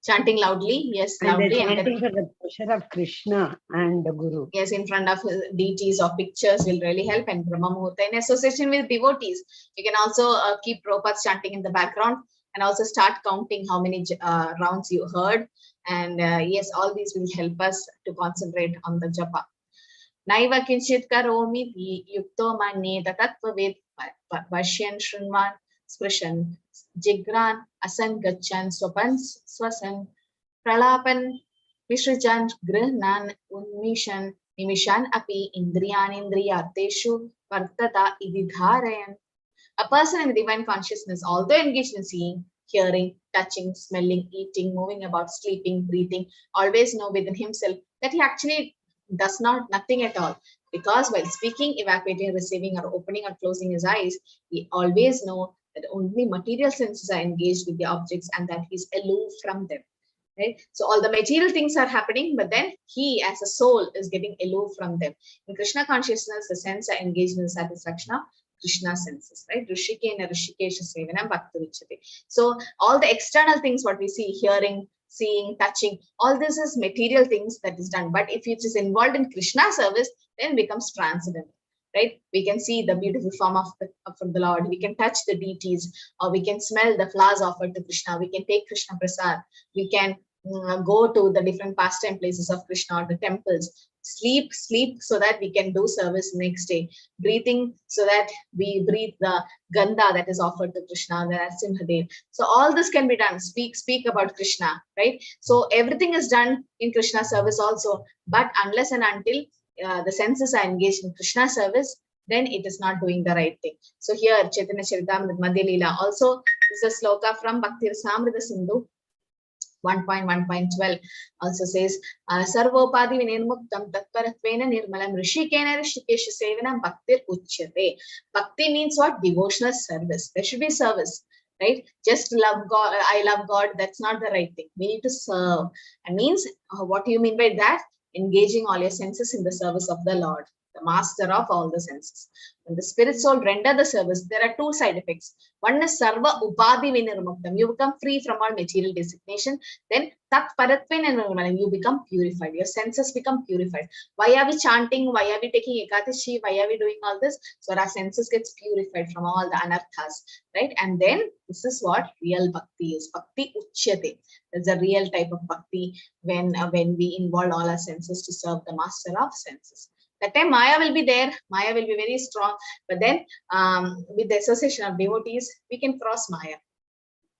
Chanting loudly. Yes, loudly.
And chanting for the pleasure of Krishna and the Guru.
Yes, in front of deities or pictures will really help. And Brahma Muhurta in association with devotees. You can also keep Prabhupada's chanting in the background and also start counting how many rounds you heard. And yes, all these will help us to concentrate on the japa. Naiva kinchit karomi yukto manye tattvavid vashyan shrunvan sprishan jigran asan gachan swapan swasan pralapan visrajan grihnan unmishan nimishan api indriyarteshu vartata ididharayan. A person in the divine consciousness, although engaged in seeing, hearing, touching, smelling, eating, moving about, sleeping, breathing, always know within himself that he actually does nothing at all. Because while speaking, evacuating, receiving, or opening or closing his eyes, he always know that only material senses are engaged with the objects and that he's aloof from them. Right? So all the material things are happening, but then he as a soul is getting aloof from them. In Krishna consciousness, the senses are engaged in the satisfaction of Krishna senses, right? Rishikena Rishikesha Sevana Bhakti Vichate. So all the external things, what we see, hearing, seeing, touching, all this is material things that is done. But if it is involved in Krishna service, then it becomes transcendental, right? We can see the beautiful form of the Lord. We can touch the deities, or we can smell the flowers offered to Krishna. We can take Krishna Prasad. We can go to the different pastime places of Krishna or the temples. Sleep so that we can do service next day. Breathing so that we breathe the ganda that is offered to Krishna, the Simhadev. So all this can be done. Speak about Krishna, right? So everything is done in Krishna service also. But unless and until the senses are engaged in Krishna service, then it is not doing the right thing. So here, Chaitanya Charitamrita Madhya Leela also is a sloka from Bhakti Rasamrita Sindhu 1.1.12 also says, Sarvopadi Vinirmuktam Tatparatvena Nirmalam Rishikena Rishikesha Sevanam Bhaktir Uchyate. Bhakti means what? Devotional service. There should be service, right? Just love God, I love God, that's not the right thing. We need to serve. And means, what do you mean by that? Engaging all your senses in the service of the Lord, the master of all the senses. When the spirit soul render the service, there are two side effects. One is Sarva Upadhi Vinirmuktam. You become free from all material designation. Then Tat Paratvena Nirmalam. You become purified. Your senses become purified. Why are we chanting? Why are we taking Ekadashi? Why are we doing all this? So our senses gets purified from all the anarthas, right? And then this is what real bhakti is. Bhakti Uchyate. There's a real type of bhakti when we involve all our senses to serve the master of senses. That time Maya will be there, Maya will be very strong, but then with the association of devotees, we can cross Maya.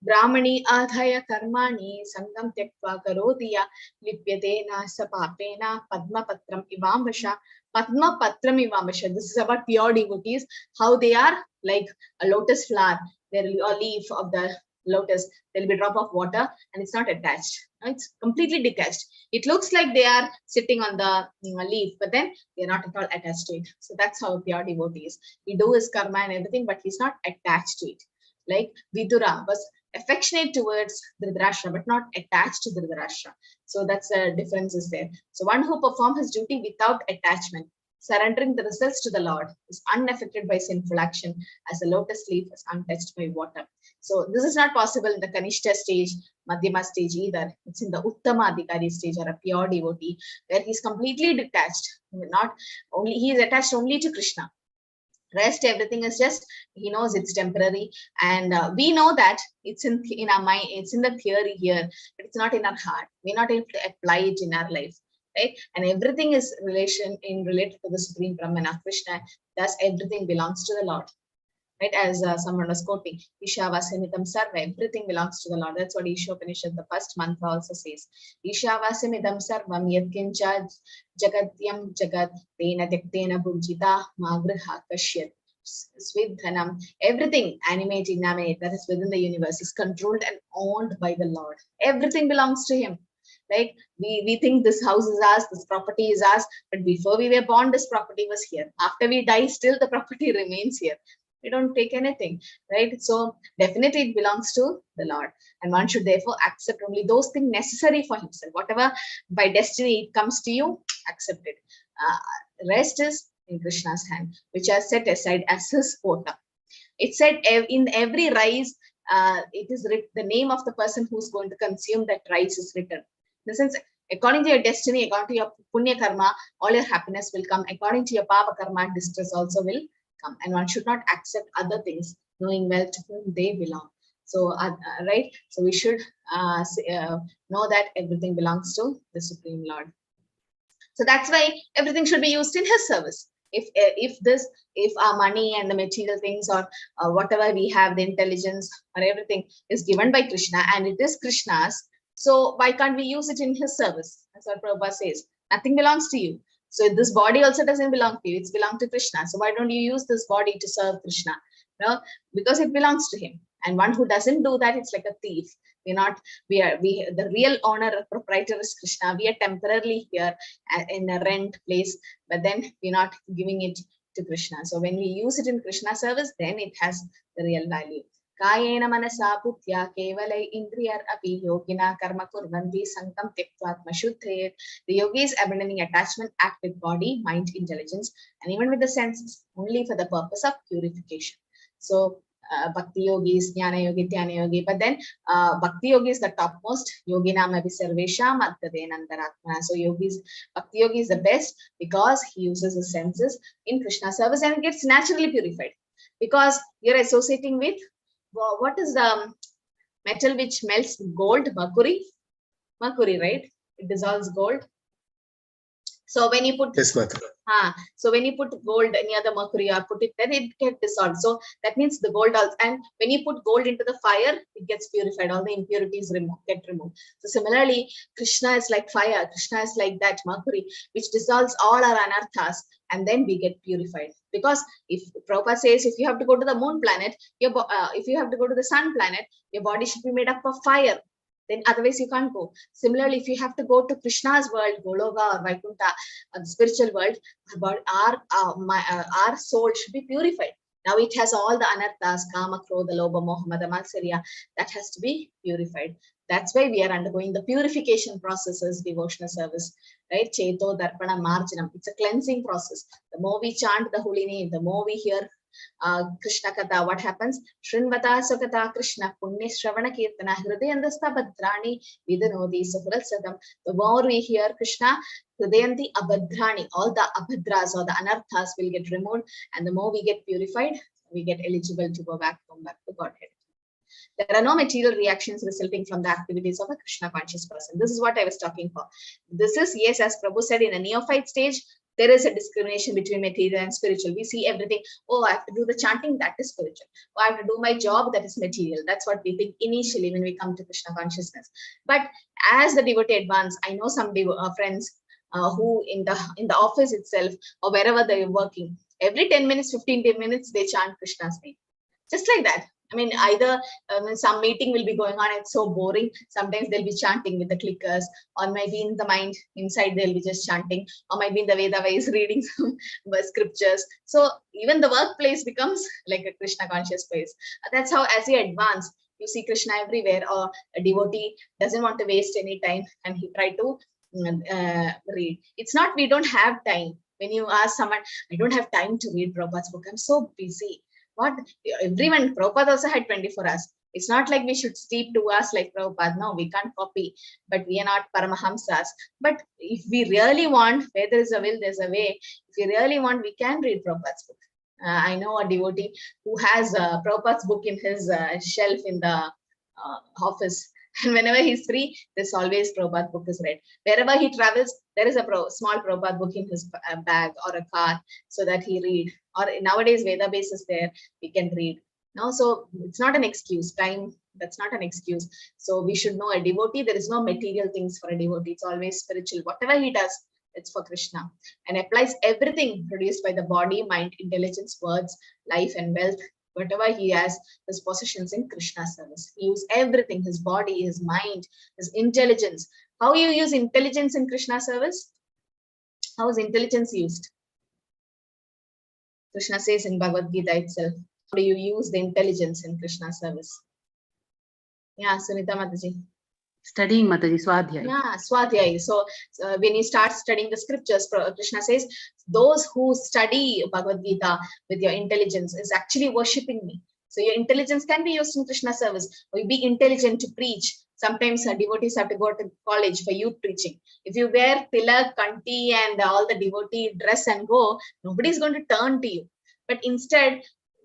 Brahmani adhaya karmani sangam tyaktva karodiya lipyate na sapapena padma patram ivambasha. Padma patram ivambasha. This is about pure devotees, how they are like a lotus flower. There will be a leaf of the lotus, there will be a drop of water and it's not attached. It's completely detached. It looks like they are sitting on the leaf, but then they're not at all attached to it. So that's how pure devotee is. He do his karma and everything, but he's not attached to it. Like Vidura was affectionate towards Dhritarashtra, but not attached to Dhritarashtra. So that's the difference is there. So one who performs his duty without attachment, surrendering the results to the Lord, is unaffected by sinful action, as a lotus leaf is untouched by water. So this is not possible in the Kanishta stage, Madhyama stage either. It's in the Uttama Adhikari stage, or a pure devotee, where he's completely detached. Not only he is attached only to Krishna. Rest, everything is just, he knows it's temporary, and we know that it's in our mind, it's in the theory here, but it's not in our heart. We're not able to apply it in our life, right? And everything is related to the Supreme Brahmana, Krishna. Thus, everything belongs to the Lord, right? As someone was quoting, Ishavasamitam Sarva, everything belongs to the Lord. That's what Ishopanishad, the first mantra, also says. Ishavasamitam Sarvam Yatkincha Jagatyam Jagat Tena Tektena Bhujita Magriha Kashyat Svidhanam. Everything, animate, inanimate, that is within the universe, is controlled and owned by the Lord. Everything belongs to Him. Like we think this house is ours, this property is ours, but before we were born, this property was here. After we die, still the property remains here. We don't take anything, right? So definitely it belongs to the Lord, and one should therefore accept only those things necessary for himself. Whatever by destiny it comes to you, accept it. Rest is in Krishna's hand, which are set aside as his quota. It said in every rice, it is the name of the person who's going to consume that rice is written. In the sense, according to your destiny, according to your punya karma, all your happiness will come. According to your papa karma, distress also will come. And one should not accept other things, knowing well to whom they belong. So, right? So we should know that everything belongs to the Supreme Lord. So that's why everything should be used in His service. If our money and the material things, or whatever we have, the intelligence or everything is given by Krishna and it is Krishna's, so why can't we use it in His service? That's what Prabhupada says. Nothing belongs to you. So this body also doesn't belong to you. It's belong to Krishna. So why don't you use this body to serve Krishna? No, because it belongs to Him. And one who doesn't do that, it's like a thief. The real owner or proprietor is Krishna. We are temporarily here in a rent place, but then we're not giving it to Krishna. So when we use it in Krishna service, then it has the real value. Kayena manasa putya kevalai indriyar api yogina karma kurvanti sankam tyaktvatma shuddhe. The yogi is abandoning attachment, act with body, mind, intelligence, and even with the senses, only for the purpose of purification. So Bhakti yogi is Jnana yogi, Dhyana yogi, but then Bhakti yogi is the topmost. Yoginam api sarvesham adhadenantaratmana. So Bhakti yogi is the best because he uses his senses in Krishna service and gets naturally purified. Because you're associating with, what is the metal which melts gold? Mercury? Mercury, right? It dissolves gold. So when you put so when you put gold near the mercury or put it, then it gets dissolved. So that means the gold also, and when you put gold into the fire, it gets purified. All the impurities get removed. So similarly, Krishna is like fire. Krishna is like that mercury, which dissolves all our anarthas, and then we get purified Because if Prabhupada says, if you have to go to the moon planet, if you have to go to the sun planet, your body should be made up of fire. Then otherwise you can't go. Similarly, if you have to go to Krishna's world, Goloka or Vaikuntha, the spiritual world, our soul should be purified. Now it has all the anarthas, kama, krodha, lobha, moha, mada, matsarya, that has to be purified. That's why we are undergoing the purification processes, devotional service, right? Cheto, Darpana, Marjanam. It's a cleansing process. The more we chant the holy name, the more we hear Krishna Katha, what happens? Shrinvata Sukata Krishna, Punya Shravana Kirtana, Hridayandasta Bhadrani, Vidanodi, Sufral Sadam. The more we hear Krishna, Hridayanti Abhadrani, all the Abhadras or the Anarthas will get removed, and the more we get purified, we get eligible to go back to Godhead. There are no material reactions resulting from the activities of a Krishna conscious person. This is what I was talking for. This is, yes, as Prabhu said, in a neophyte stage, there is a discrimination between material and spiritual. We see everything. Oh, I have to do the chanting, that is spiritual. Oh, I have to do my job, that is material. That's what we think initially when we come to Krishna consciousness. But as the devotee advance, I know some friends who in the office itself or wherever they are working, every 10 minutes, 15 minutes, they chant Krishna's name. Just like that. I mean, either some meeting will be going on, it's so boring. Sometimes they'll be chanting with the clickers, or maybe in the mind inside they'll be just chanting, or maybe in the Veda wise reading some scriptures. So even the workplace becomes like a Krishna conscious place. That's how, as you advance, you see Krishna everywhere. Or a devotee doesn't want to waste any time, and he try to read. It's not we don't have time. When you ask someone, I don't have time to read Prabhupada's book, I'm so busy. What? Everyone, Prabhupada also had 24 hours. It's not like we should steep to us like Prabhupada. No, we can't copy, but we are not Paramahamsas. But if we really want, where there is a will, there's a way. If we really want, we can read Prabhupada's book. I know a devotee who has Prabhupada's book in his shelf in the office. And whenever he's free, there's always Prabhupada book is read. Wherever he travels, there is a small Prabhupada book in his bag or a car so that he read. Or nowadays, Veda base is there, we can read. No, so it's not an excuse. Time, that's not an excuse. So we should know a devotee, there is no material things for a devotee. It's always spiritual. Whatever he does, it's for Krishna. And applies everything produced by the body, mind, intelligence, words, life, and wealth. Whatever he has, his possessions in Krishna service. He uses everything, his body, his mind, his intelligence. How you use intelligence in Krishna service? How is intelligence used? Krishna says in Bhagavad Gita itself. How do you use the intelligence in Krishna service? Yeah, Sunita Mataji.
Studying, Mataji, Swadhyay.
Yeah, Swadhyay. So when you start studying the scriptures, Krishna says, those who study Bhagavad Gita with your intelligence is actually worshipping me. So your intelligence can be used in Krishna service. Or you be intelligent to preach. Sometimes devotees have to go to college for youth preaching. If you wear tilak, kanti, and all the devotee dress and go, nobody's going to turn to you. But instead,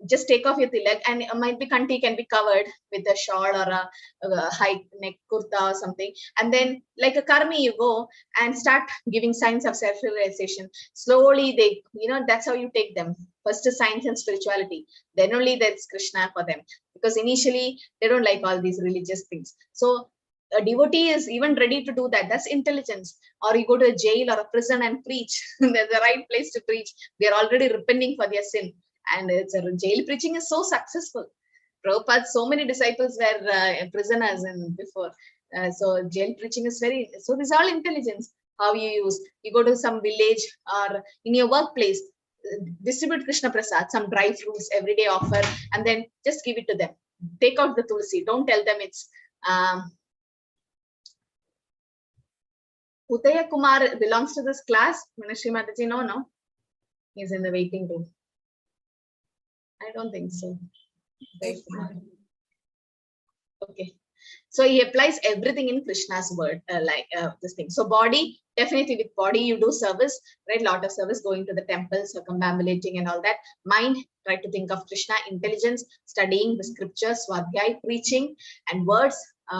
just take off your tilak, and might be kanti can be covered with a shawl or a high neck kurta or something. And then like a karmi, you go and start giving signs of self-realization. Slowly they, that's how you take them. First is science and spirituality. Then only that's Krishna for them. Because initially they don't like all these religious things. So a devotee is even ready to do that. That's intelligence. Or you go to a jail or a prison and preach. That's the right place to preach. They are already repenting for their sin. And it's jail preaching is so successful. Prabhupada, so many disciples were prisoners before. So jail preaching is so this is all intelligence. How you use. You go to some village or in your workplace, distribute Krishna Prasad, some dry fruits, everyday offer, and then just give it to them. Take out the tulsi. Don't tell them it's Udaya Kumar belongs to this class. Manashri Mataji, no. He's in the waiting room. I don't think so. Okay. So he applies everything in Krishna's word, this thing. So body, definitely with body you do service, right? Lot of service, going to the temple, circumambulating and all that. Mind, try to think of Krishna. Intelligence, studying the scriptures, swadhyay, preaching, and words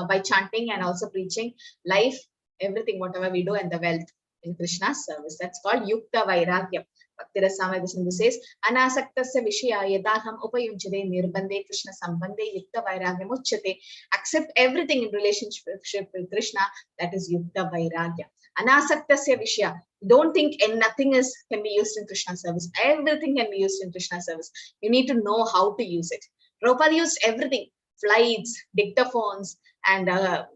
by chanting and also preaching. Life, everything, whatever we do, and the wealth in Krishna's service. That's called Yukta Vairagya. Bhakti Rasamrita Sindhu says, Anasaktasya Vishya Yadaham Upayunchade Nirbande Krishna Sambande Yukta Vairagyam Uchyate. Accept everything in relationship with Krishna, that is Yukta Vairagya. Anasaktasya Vishya. Don't think nothing can be used in Krishna service. Everything can be used in Krishna service. You need to know how to use it. Prabhupada used everything. Flights, dictaphones, and not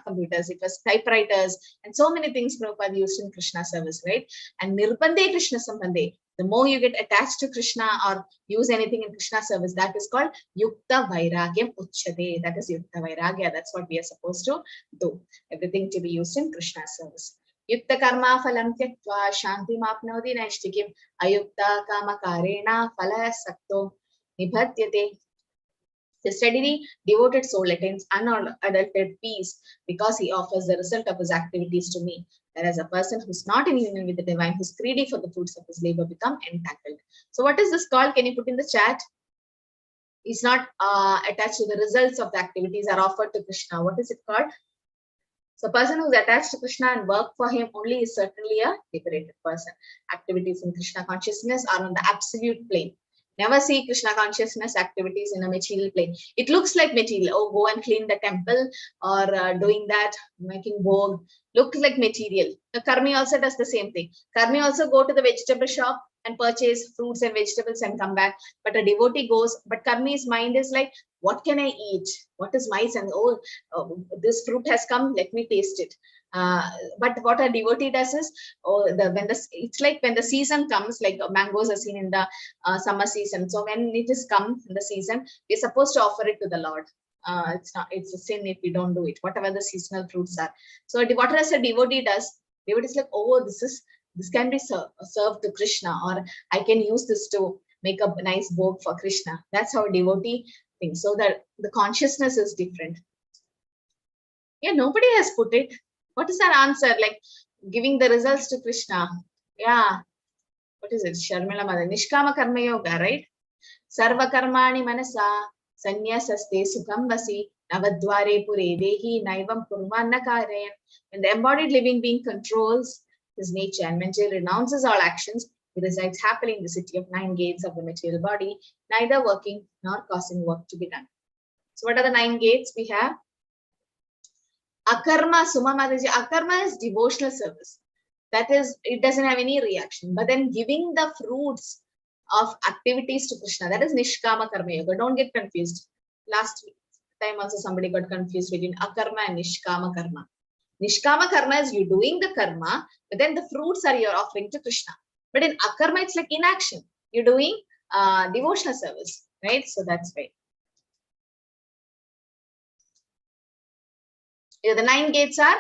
computers, it was typewriters, and so many things Prabhupada used in Krishna service, right? And Nirbande Krishna Sambande, the more you get attached to Krishna or use anything in Krishna service, that is called Yukta Vairagyam Uchyate. That is Yukta Vairagya. That's what we are supposed to do. Everything to be used in Krishna service. Yukta karma phalam tyaktva shanti mapnoti naishtikim ayukta kama karena phala sakto nibhatyate. The steadily devoted soul attains unadulterated peace because he offers the result of his activities to me. Whereas a person who's not in union with the divine, who's greedy for the fruits of his labor, become entangled. So what is this called? Can you put in the chat? He's not attached to the results of the activities are offered to Krishna. What is it called? So a person who's attached to Krishna and work for him only is certainly a liberated person. Activities in Krishna consciousness are on the absolute plane. Never see Krishna consciousness activities in a material plane. It looks like material. Oh, go and clean the temple, or doing that, making bhog. Looks like material. The karmi also does the same thing. Karmi also go to the vegetable shop and purchase fruits and vegetables and come back. But a devotee goes, but karmi's mind is like, what can I eat? What is my sense? Oh, this fruit has come, let me taste it. But what a devotee does is, it's like when the season comes, like mangoes are seen in the summer season. So when it is come in the season, we're supposed to offer it to the Lord. It's a sin if we don't do it, whatever the seasonal fruits are. So what does a devotee does? Devotee is like, oh, this can be served to Krishna, or I can use this to make a nice bhog for Krishna. That's how a devotee thinks. So that the consciousness is different. Yeah, nobody has put it. What is that answer? Like giving the results to Krishna. Yeah. What is it? Sharmila Mother. Nishkama Karma Yoga, right? Sarva Karmani Manasa Sanyasaste Sukham Vasi Navadware Pure Dehi Naivam Kurmanna Karayan. When the embodied living being controls his nature and mentally renounces all actions, he resides happily in the city of 9 gates of the material body, neither working nor causing work to be done. So what are the 9 gates we have? Akarma, Suma Mataji, Akarma is devotional service. That is, it doesn't have any reaction. But then giving the fruits of activities to Krishna, that is Nishkama Karma Yoga. Don't get confused. Last time also somebody got confused between Akarma and Nishkama Karma. Nishkama Karma is you doing the karma, but then the fruits are you're offering to Krishna. But in Akarma, it's like inaction. You're doing devotional service, right? So that's right. The 9 gates are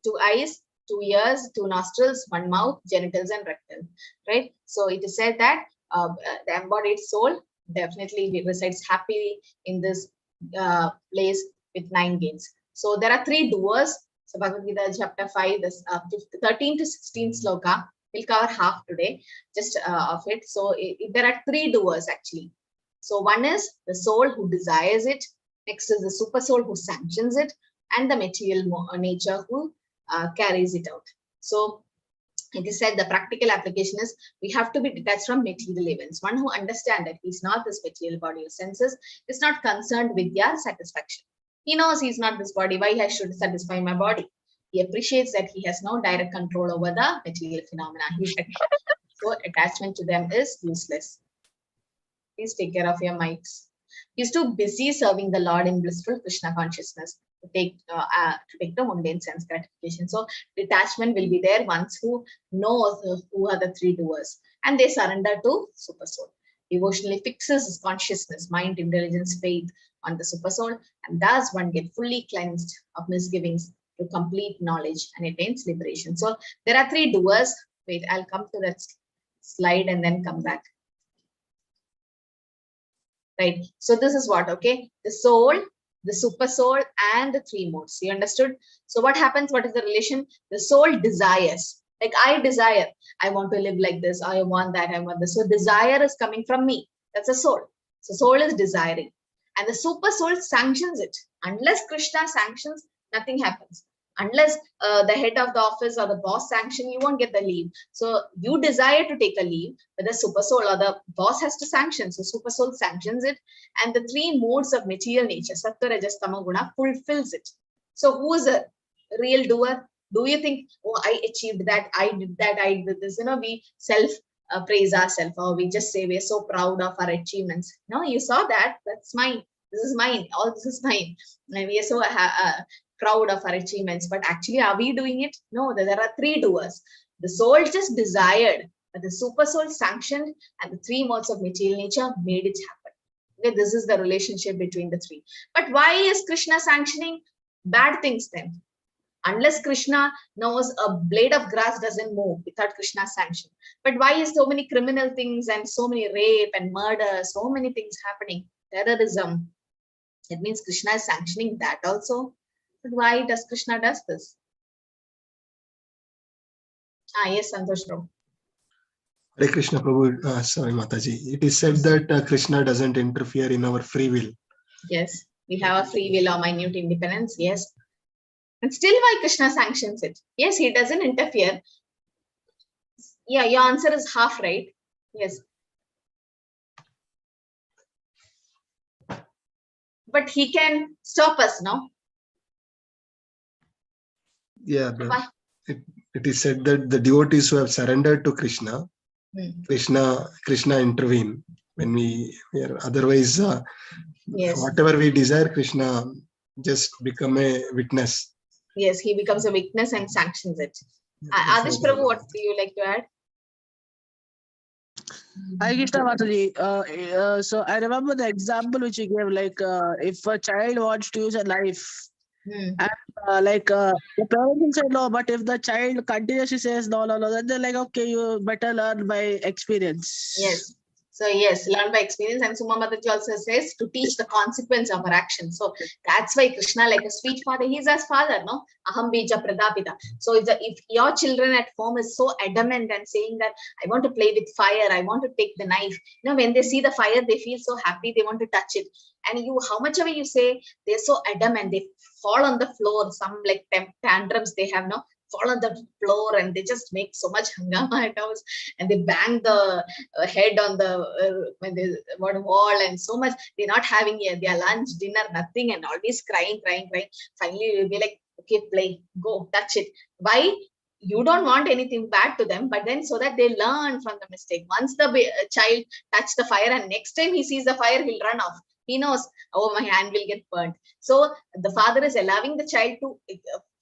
2 eyes, 2 ears, 2 nostrils, 1 mouth, genitals, and rectum, right? So it is said that the embodied soul definitely resides happily in this place with 9 gates. So there are 3 doers. So Bhagavad Gita chapter 5, this 13 to 16 sloka. We'll cover half today, just of it. So there are 3 doers actually. So one is the soul who desires it. Next is the super soul who sanctions it, and the material nature who carries it out. So it is said the practical application is we have to be detached from material events. One who understands that he's not this material body or senses is not concerned with their satisfaction. He knows he's not this body. Why I should satisfy my body? He appreciates that he has no direct control over the material phenomena. So attachment to them is useless. Please take care of your mics. He's too busy serving the Lord in blissful Krishna consciousness to take the mundane sense gratification. So detachment will be there once who knows who are the 3 doers, and they surrender to super soul. Devotionally fixes his consciousness, mind, intelligence, faith on the super soul, and thus one get fully cleansed of misgivings to complete knowledge and attains liberation. So there are 3 doers. Wait, I'll come to that slide and then come back. Right. So this is what, okay? The soul, the super soul, and the 3 modes. You understood? So what happens? What is the relation? The soul desires. Like I desire, I want to live like this. I want that. I want this. So desire is coming from me. That's a soul. So soul is desiring. And the super soul sanctions it. Unless Krishna sanctions, nothing happens. Unless the head of the office or the boss sanction, you won't get the leave. So you desire to take a leave, but the super soul or the boss has to sanction. So super soul sanctions it, and the three modes of material nature, sattva, rajas, tamo guna, fulfills it. So who is a real doer? Do you think, oh, I achieved that, I did that, I did this? We self praise ourselves, or we just say we're so proud of our achievements. No, you saw that, that's mine. This is mine. All this is mine. And we are so proud of our achievements, but actually, are we doing it? No, there are three doers. The soul just desired, but the super soul sanctioned, and the three modes of material nature made it happen. Okay, this is the relationship between the three. But why is Krishna sanctioning bad things then? Unless Krishna knows a blade of grass doesn't move without Krishna's sanction. But why is so many criminal things and so many rape and murder, so many things happening? Terrorism. It means Krishna is sanctioning that also. But why does Krishna does this? Yes, Santosh Prabhu.
Hare Krishna Prabhu, sorry Mataji. It is said that Krishna doesn't interfere in our free will.
Yes, we have a free will or minute independence. Yes. And still why Krishna sanctions it? Yes, he doesn't interfere. Yeah, your answer is half right. Yes. But he can stop us, no?
Yeah, it is said that the devotees who have surrendered to Krishna, Krishna intervene when we are otherwise,
yes,
whatever we desire, Krishna just become a witness.
Yes, he becomes a witness and sanctions it. Adish Prabhu, what do you like to add?
Hi, Krishna Mataji. So I remember the example which you gave, like if a child wants to use a knife, and the parents will say no, but if the child continuously says no, then they're like, okay, you better learn by experience.
Yes. So yes, learn by experience. And Suma Mataji also says to teach the consequence of our action. So that's why Krishna, like a sweet father, he's as father, no? Aham bija pradapita. So if your children at home is so adamant and saying that I want to play with fire, I want to take the knife, when they see the fire, they feel so happy, they want to touch it. And you, how much ever you say, they're so adamant, they fall on the floor, some like tantrums they have, no? Fall on the floor and they just make so much hangama at house, and they bang the head on the wall, and so much they're not having their lunch, dinner, nothing, and always crying. Finally you'll be like, okay, play, go touch it. Why? You don't want anything bad to them, but then so that they learn from the mistake. Once the child touch the fire and next time he sees the fire, he'll run off. He knows, oh, my hand will get burnt. So the father is allowing the child to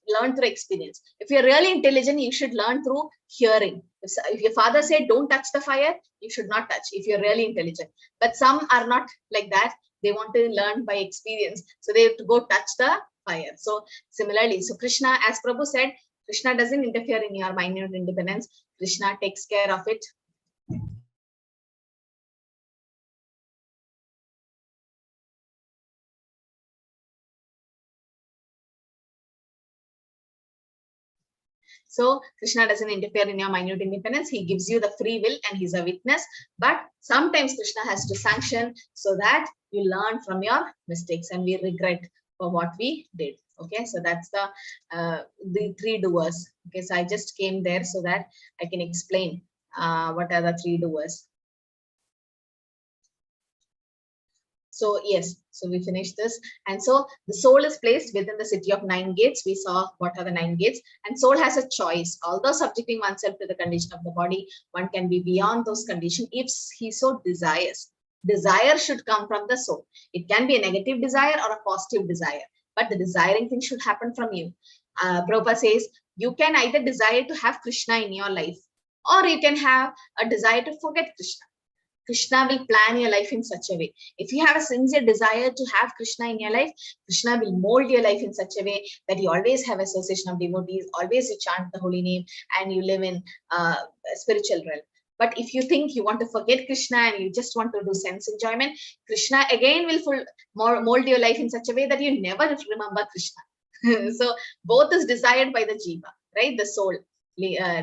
learn through experience. If you're really intelligent, you should learn through hearing. If your father said don't touch the fire, you should not touch if you're really intelligent. But some are not like that. They want to learn by experience, so they have to go touch the fire. So similarly, so Krishna, as Prabhu said, Krishna doesn't interfere in your minute independence. Krishna takes care of it. So Krishna doesn't interfere in your minute independence. He gives you the free will and he's a witness. But sometimes Krishna has to sanction so that you learn from your mistakes and we regret for what we did. Okay, so that's the three doers. Okay, so I just came there so that I can explain what are the three doers. So yes, so we finished this. And so the soul is placed within the city of 9 gates. We saw what are the 9 gates, and soul has a choice. Although subjecting oneself to the condition of the body, one can be beyond those conditions if he so desires. Desire should come from the soul. It can be a negative desire or a positive desire, but the desiring thing should happen from you. Prabhupada says, you can either desire to have Krishna in your life, or you can have a desire to forget Krishna. Krishna will plan your life in such a way. If you have a sincere desire to have Krishna in your life, Krishna will mold your life in such a way that you always have association of devotees, always you chant the holy name, and you live in a spiritual realm. But if you think you want to forget Krishna and you just want to do sense enjoyment, Krishna again will mold your life in such a way that you never remember Krishna. So both is desired by the jiva, right? The soul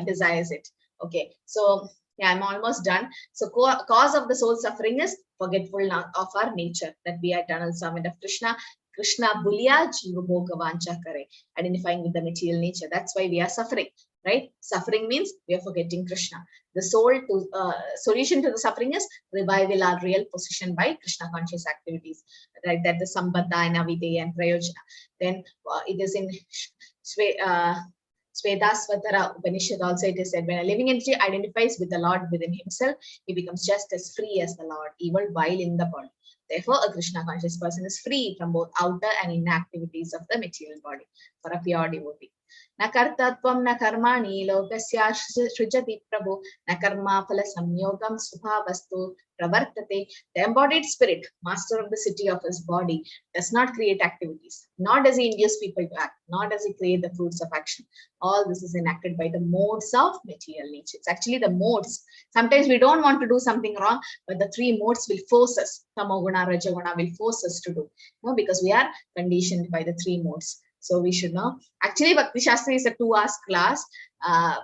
desires it. Okay, so yeah, I'm almost done. So cause of the soul suffering is forgetfulness of our nature, that we are eternal servant of Krishna. Krishna Bulya Jiva Bhoga Vancha Kare, identifying with the material nature. That's why we are suffering, right? Suffering means we are forgetting Krishna. The solution to the suffering is revival our real position by Krishna conscious activities, right? That is Sambandha and Avideya and Prayojana. Then it is in Svedasvatara Upanishad also it is said, when a living entity identifies with the Lord within himself, he becomes just as free as the Lord, even while in the body. Therefore, a Krishna conscious person is free from both outer and inner activities of the material body for a pure devotee. Na kartatvam na karmani lokasya shrujati prabhu na karma phala samyogam subhavastu pravartate. The embodied spirit, master of the city of his body, does not create activities, nor does he induce people to act, nor does he create the fruits of action. All this is enacted by the modes of material nature. It's actually the modes. Sometimes we don't want to do something wrong, but the three modes will force us. Tamoguna, Rajaguna will force us to do, because we are conditioned by the three modes. So we should know. Actually, Bhakti Shastri is a 2 hours class.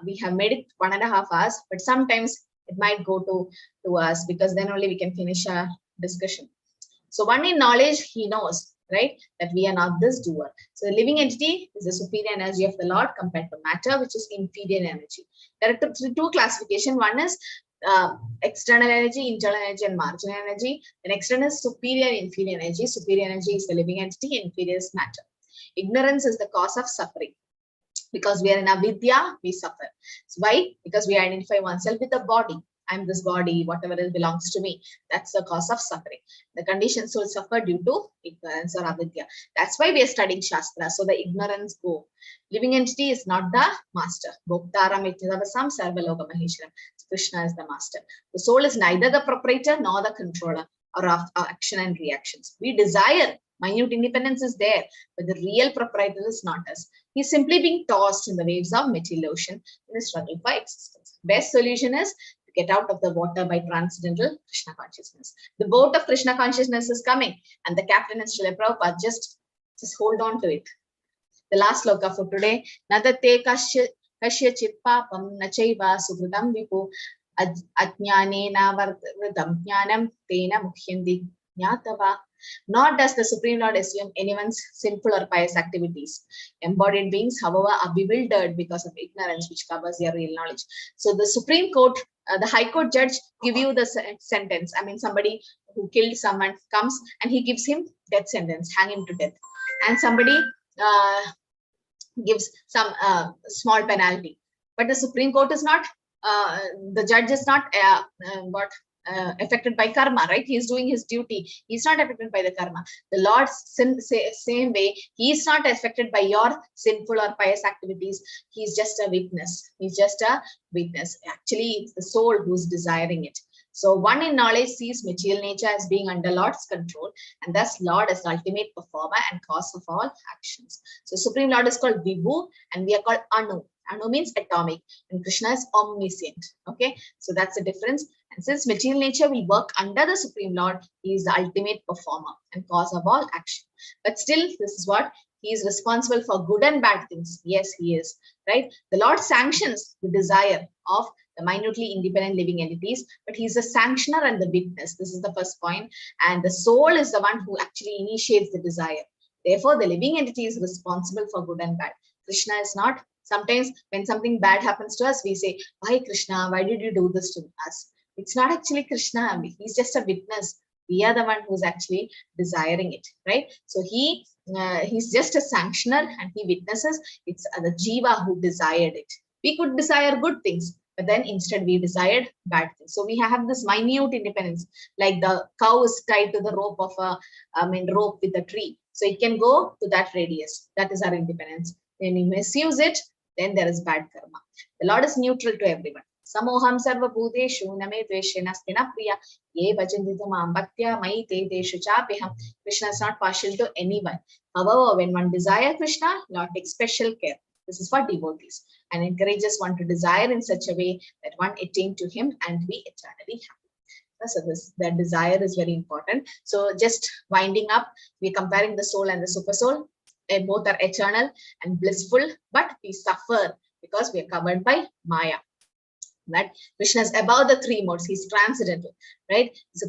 We have made it 1.5 hours, but sometimes it might go to 2 hours because then only we can finish our discussion. So one in knowledge, he knows, right, that we are not this doer. So the living entity is the superior energy of the Lord compared to matter, which is inferior energy. There are two classifications. One is external energy, internal energy, and marginal energy. The next one is superior and inferior energy. Superior energy is the living entity, inferior is matter. Ignorance is the cause of suffering. Because we are in avidya, we suffer. So why? Because we identify oneself with the body. I'm this body, whatever it belongs to me. That's the cause of suffering. The conditioned soul suffer due to ignorance or avidya. That's why we are studying Shastra, so the ignorance go. Living entity is not the master. Bhoktaram ityadavasam sarvaloka maheshwaram. Krishna is the master. The soul is neither the proprietor nor the controller of action and reactions. We desire minute independence is there, but the real proprietor is not us. He's simply being tossed in the waves of material ocean in the struggle for existence. Best solution is to get out of the water by transcendental Krishna consciousness. The boat of Krishna consciousness is coming, and the captain is Srila Prabhupada. Just hold on to it. The last sloka for today. Nadate kashya chit papam nachaiva sukritam vipu ajnanena vartam jnanam tena mukhyandi jnatava. Nor does the Supreme Lord assume anyone's sinful or pious activities. Embodied beings, however, are bewildered because of ignorance, which covers their real knowledge. So the Supreme Court, the High Court judge give you the sentence. I mean, somebody who killed someone comes and he gives him death sentence, hang him to death. And somebody gives some small penalty. But the Supreme Court is not, the judge is not affected by karma, right? He is doing his duty. He is not affected by the karma. The Lord, same way, he is not affected by your sinful or pious activities. He is just a witness. He's just a witness. Actually, it's the soul who's desiring it. So one in knowledge sees material nature as being under Lord's control, and thus Lord is the ultimate performer and cause of all actions. So Supreme Lord is called Vibhu, and we are called Anu. Anu means atomic, and Krishna is omniscient. Okay, so that's the difference. And since material nature will work under the Supreme Lord, he is the ultimate performer and cause of all action. But still, this is what he is responsible for good and bad things. Yes, he is, right? The Lord sanctions the desire of the minutely independent living entities, but he is the sanctioner and the witness. This is the first point. And the soul is the one who actually initiates the desire. Therefore, the living entity is responsible for good and bad. Krishna is not. Sometimes when something bad happens to us, we say, why Krishna, why did you do this to us? It's not actually Krishna. He's just a witness. We are the one who's actually desiring it, right? So he's just a sanctioner and he witnesses. It's the jiva who desired it. We could desire good things, but then instead we desired bad things. So we have this minute independence, like the cow is tied to the rope of rope with a tree. So it can go to that radius. That is our independence. When we misuse it, then there is bad karma. The Lord is neutral to everyone. Samoham sarva bhuteshu name dveshena sthina priya ye bhajantitu mam bhaktya mai te deshu chapeham. Krishna is not partial to anyone. However, when one desires Krishna, Lord takes special care. This is for devotees and encourages one to desire in such a way that one attain to him and be eternally happy. So that desire is very important. So just winding up, we're comparing the soul and the super soul. Both are eternal and blissful, but we suffer because we are covered by Maya. That Krishna is above the three modes. He's transcendental, right? So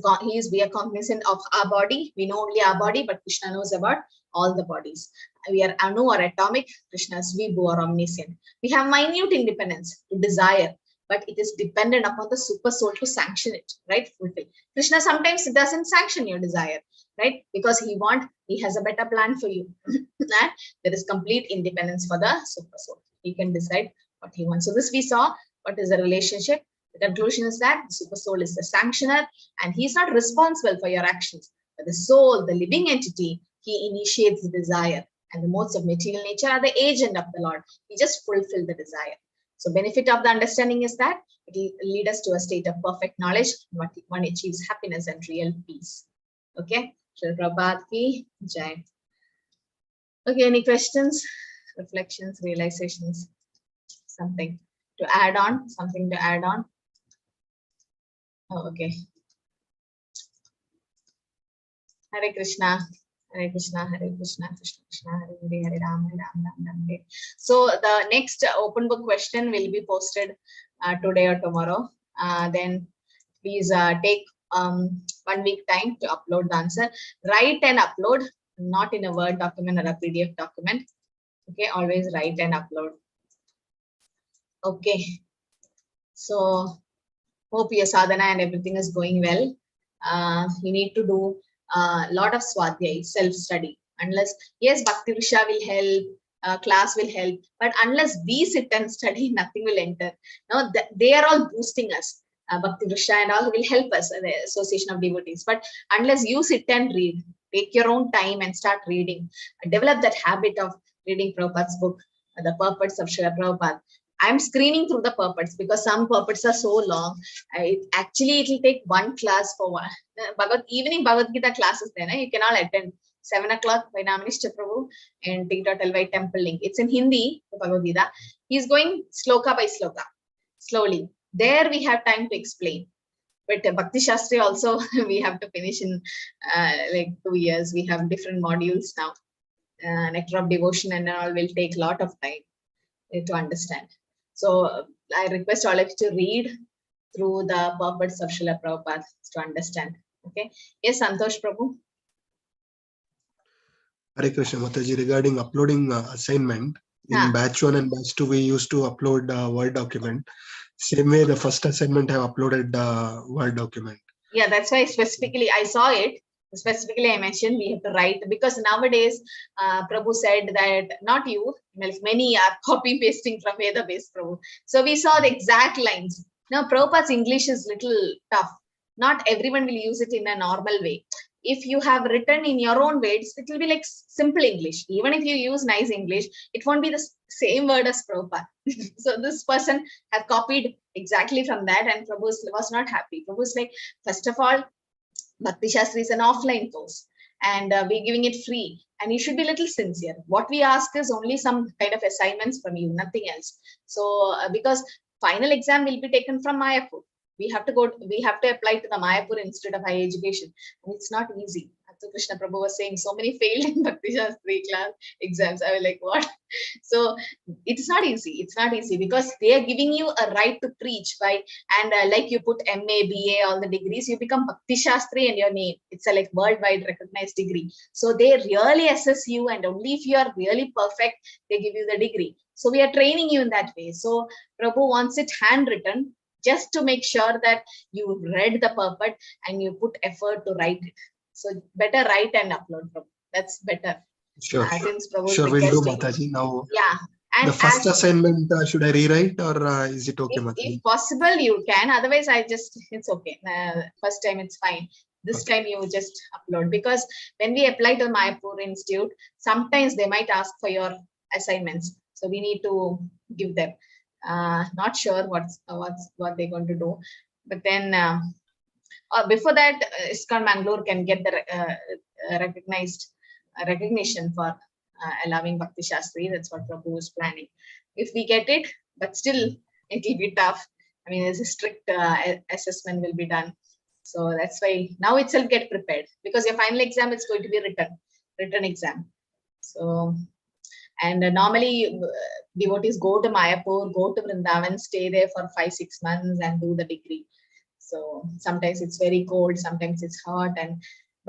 we are cognizant of our body. We know only our body, but Krishna knows about all the bodies. We are Anu or atomic, Krishna's Vibhu or omniscient. We have minute independence to desire, but it is dependent upon the super soul to sanction it, right? Fulfill. Krishna sometimes doesn't sanction your desire, right? Because he has a better plan for you. And there is complete independence for the super soul. He can decide what he wants. So this we saw, what is the relationship? The conclusion is that the super soul is the sanctioner and he is not responsible for your actions. But the soul, the living entity, he initiates the desire. And the modes of material nature are the agent of the Lord. He just fulfills the desire. So benefit of the understanding is that it will lead us to a state of perfect knowledge. One achieves happiness and real peace. Okay. Shri Prabhupada ki jai. Okay, any questions, reflections, realizations, something to add on, something to add on? Oh, okay. Hare Krishna. Hare Krishna, Hare Krishna, Krishna Krishna, Hare Hare, Hare Ram, Hare Ram, Ram Ram, Hare. So the next open book question will be posted today or tomorrow. Then please take 1 week time to upload the answer. Write and upload, not in a Word document or a PDF document. Okay, always write and upload. Okay. So hope your sadhana and everything is going well. You need to do a lot of swadhyay, self-study. Unless, yes, Bhakti Vrisha will help, class will help, but unless we sit and study, nothing will enter. No, they are all boosting us. Bhakti Vrisha and all will help us, the Association of Devotees. But unless you sit and read, take your own time and start reading, develop that habit of reading Prabhupada's book, The Purports of Srila Prabhupada. I'm screening through the purports because some purports are so long. It will take one class for one. Evening Bhagavad Gita classes there, you can all attend 7 o'clock by Naminister Prabhu and T.LY temple link. It's in Hindi, the Bhagavad Gita. He's going sloka by sloka, slowly. There we have time to explain. But Bhakti Shastri also we have to finish in like 2 years. We have different modules now. Nectar of Devotion and all will take a lot of time to understand. So I request all of you to read through the purports of Srila Prabhupada to understand. Okay. Yes, Santosh Prabhu.
Hare Krishna Mataji, regarding uploading assignment, in batch 1 and batch 2, we used to upload Word document. Same way, the first assignment I have uploaded Word document.
Yeah, that's why specifically I saw it. Specifically, I mentioned we have to write because nowadays Prabhu said that not you, many are copy pasting from Veda based Prabhu. So we saw the exact lines. Now Prabhupada's English is little tough. Not everyone will use it in a normal way. If you have written in your own words, it will be like simple English. Even if you use nice English, it won't be the same word as Prabhupada. So this person have copied exactly from that and Prabhu was not happy. Prabhu was like, first of all, Bhakti Shastri is an offline course and we're giving it free and you should be a little sincere. What we ask is only some kind of assignments from you, nothing else. So because final exam will be taken from Mayapur. We have to apply to the Mayapur Institute of Higher Education. And it's not easy. Krishna Prabhu was saying so many failed in Bhakti Shastri class exams. I was like, what? So it's not easy. It's not easy because they are giving you a right to preach by, and like you put MA, BA, all the degrees, you become Bhakti Shastri and your name. It's a like worldwide recognized degree. So they really assess you and only if you are really perfect, they give you the degree. So we are training you in that way. So Prabhu wants it handwritten just to make sure that you read the purport and you put effort to write it. So better write and upload. That's better.
Sure.
Sure,
we'll do, Mataji. Now,
yeah. And
the first assignment, should I rewrite or is it okay, Mataji?
If possible, you can. Otherwise, it's okay. First time, it's fine. This time, you just upload. Because when we apply to Mayapur Institute, sometimes they might ask for your assignments. So we need to give them. Not sure what they're going to do. But then... before that, ISKCON Mangalore can get the recognition for allowing Bhakti Shastri. That's what Prabhu is planning. If we get it, but still it will be tough. I mean, there's a strict assessment will be done. So that's why now itself get prepared because your final exam is going to be written exam. So, and normally devotees go to Mayapur, go to Vrindavan, stay there for 5-6 months and do the degree. So sometimes it's very cold, sometimes it's hot,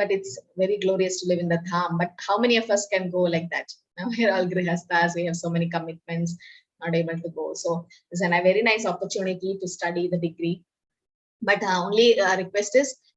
but it's very glorious to live in the Dham. But how many of us can go like that? Now we're all grihastas, we have so many commitments, not able to go. So it's a very nice opportunity to study the degree. But only request is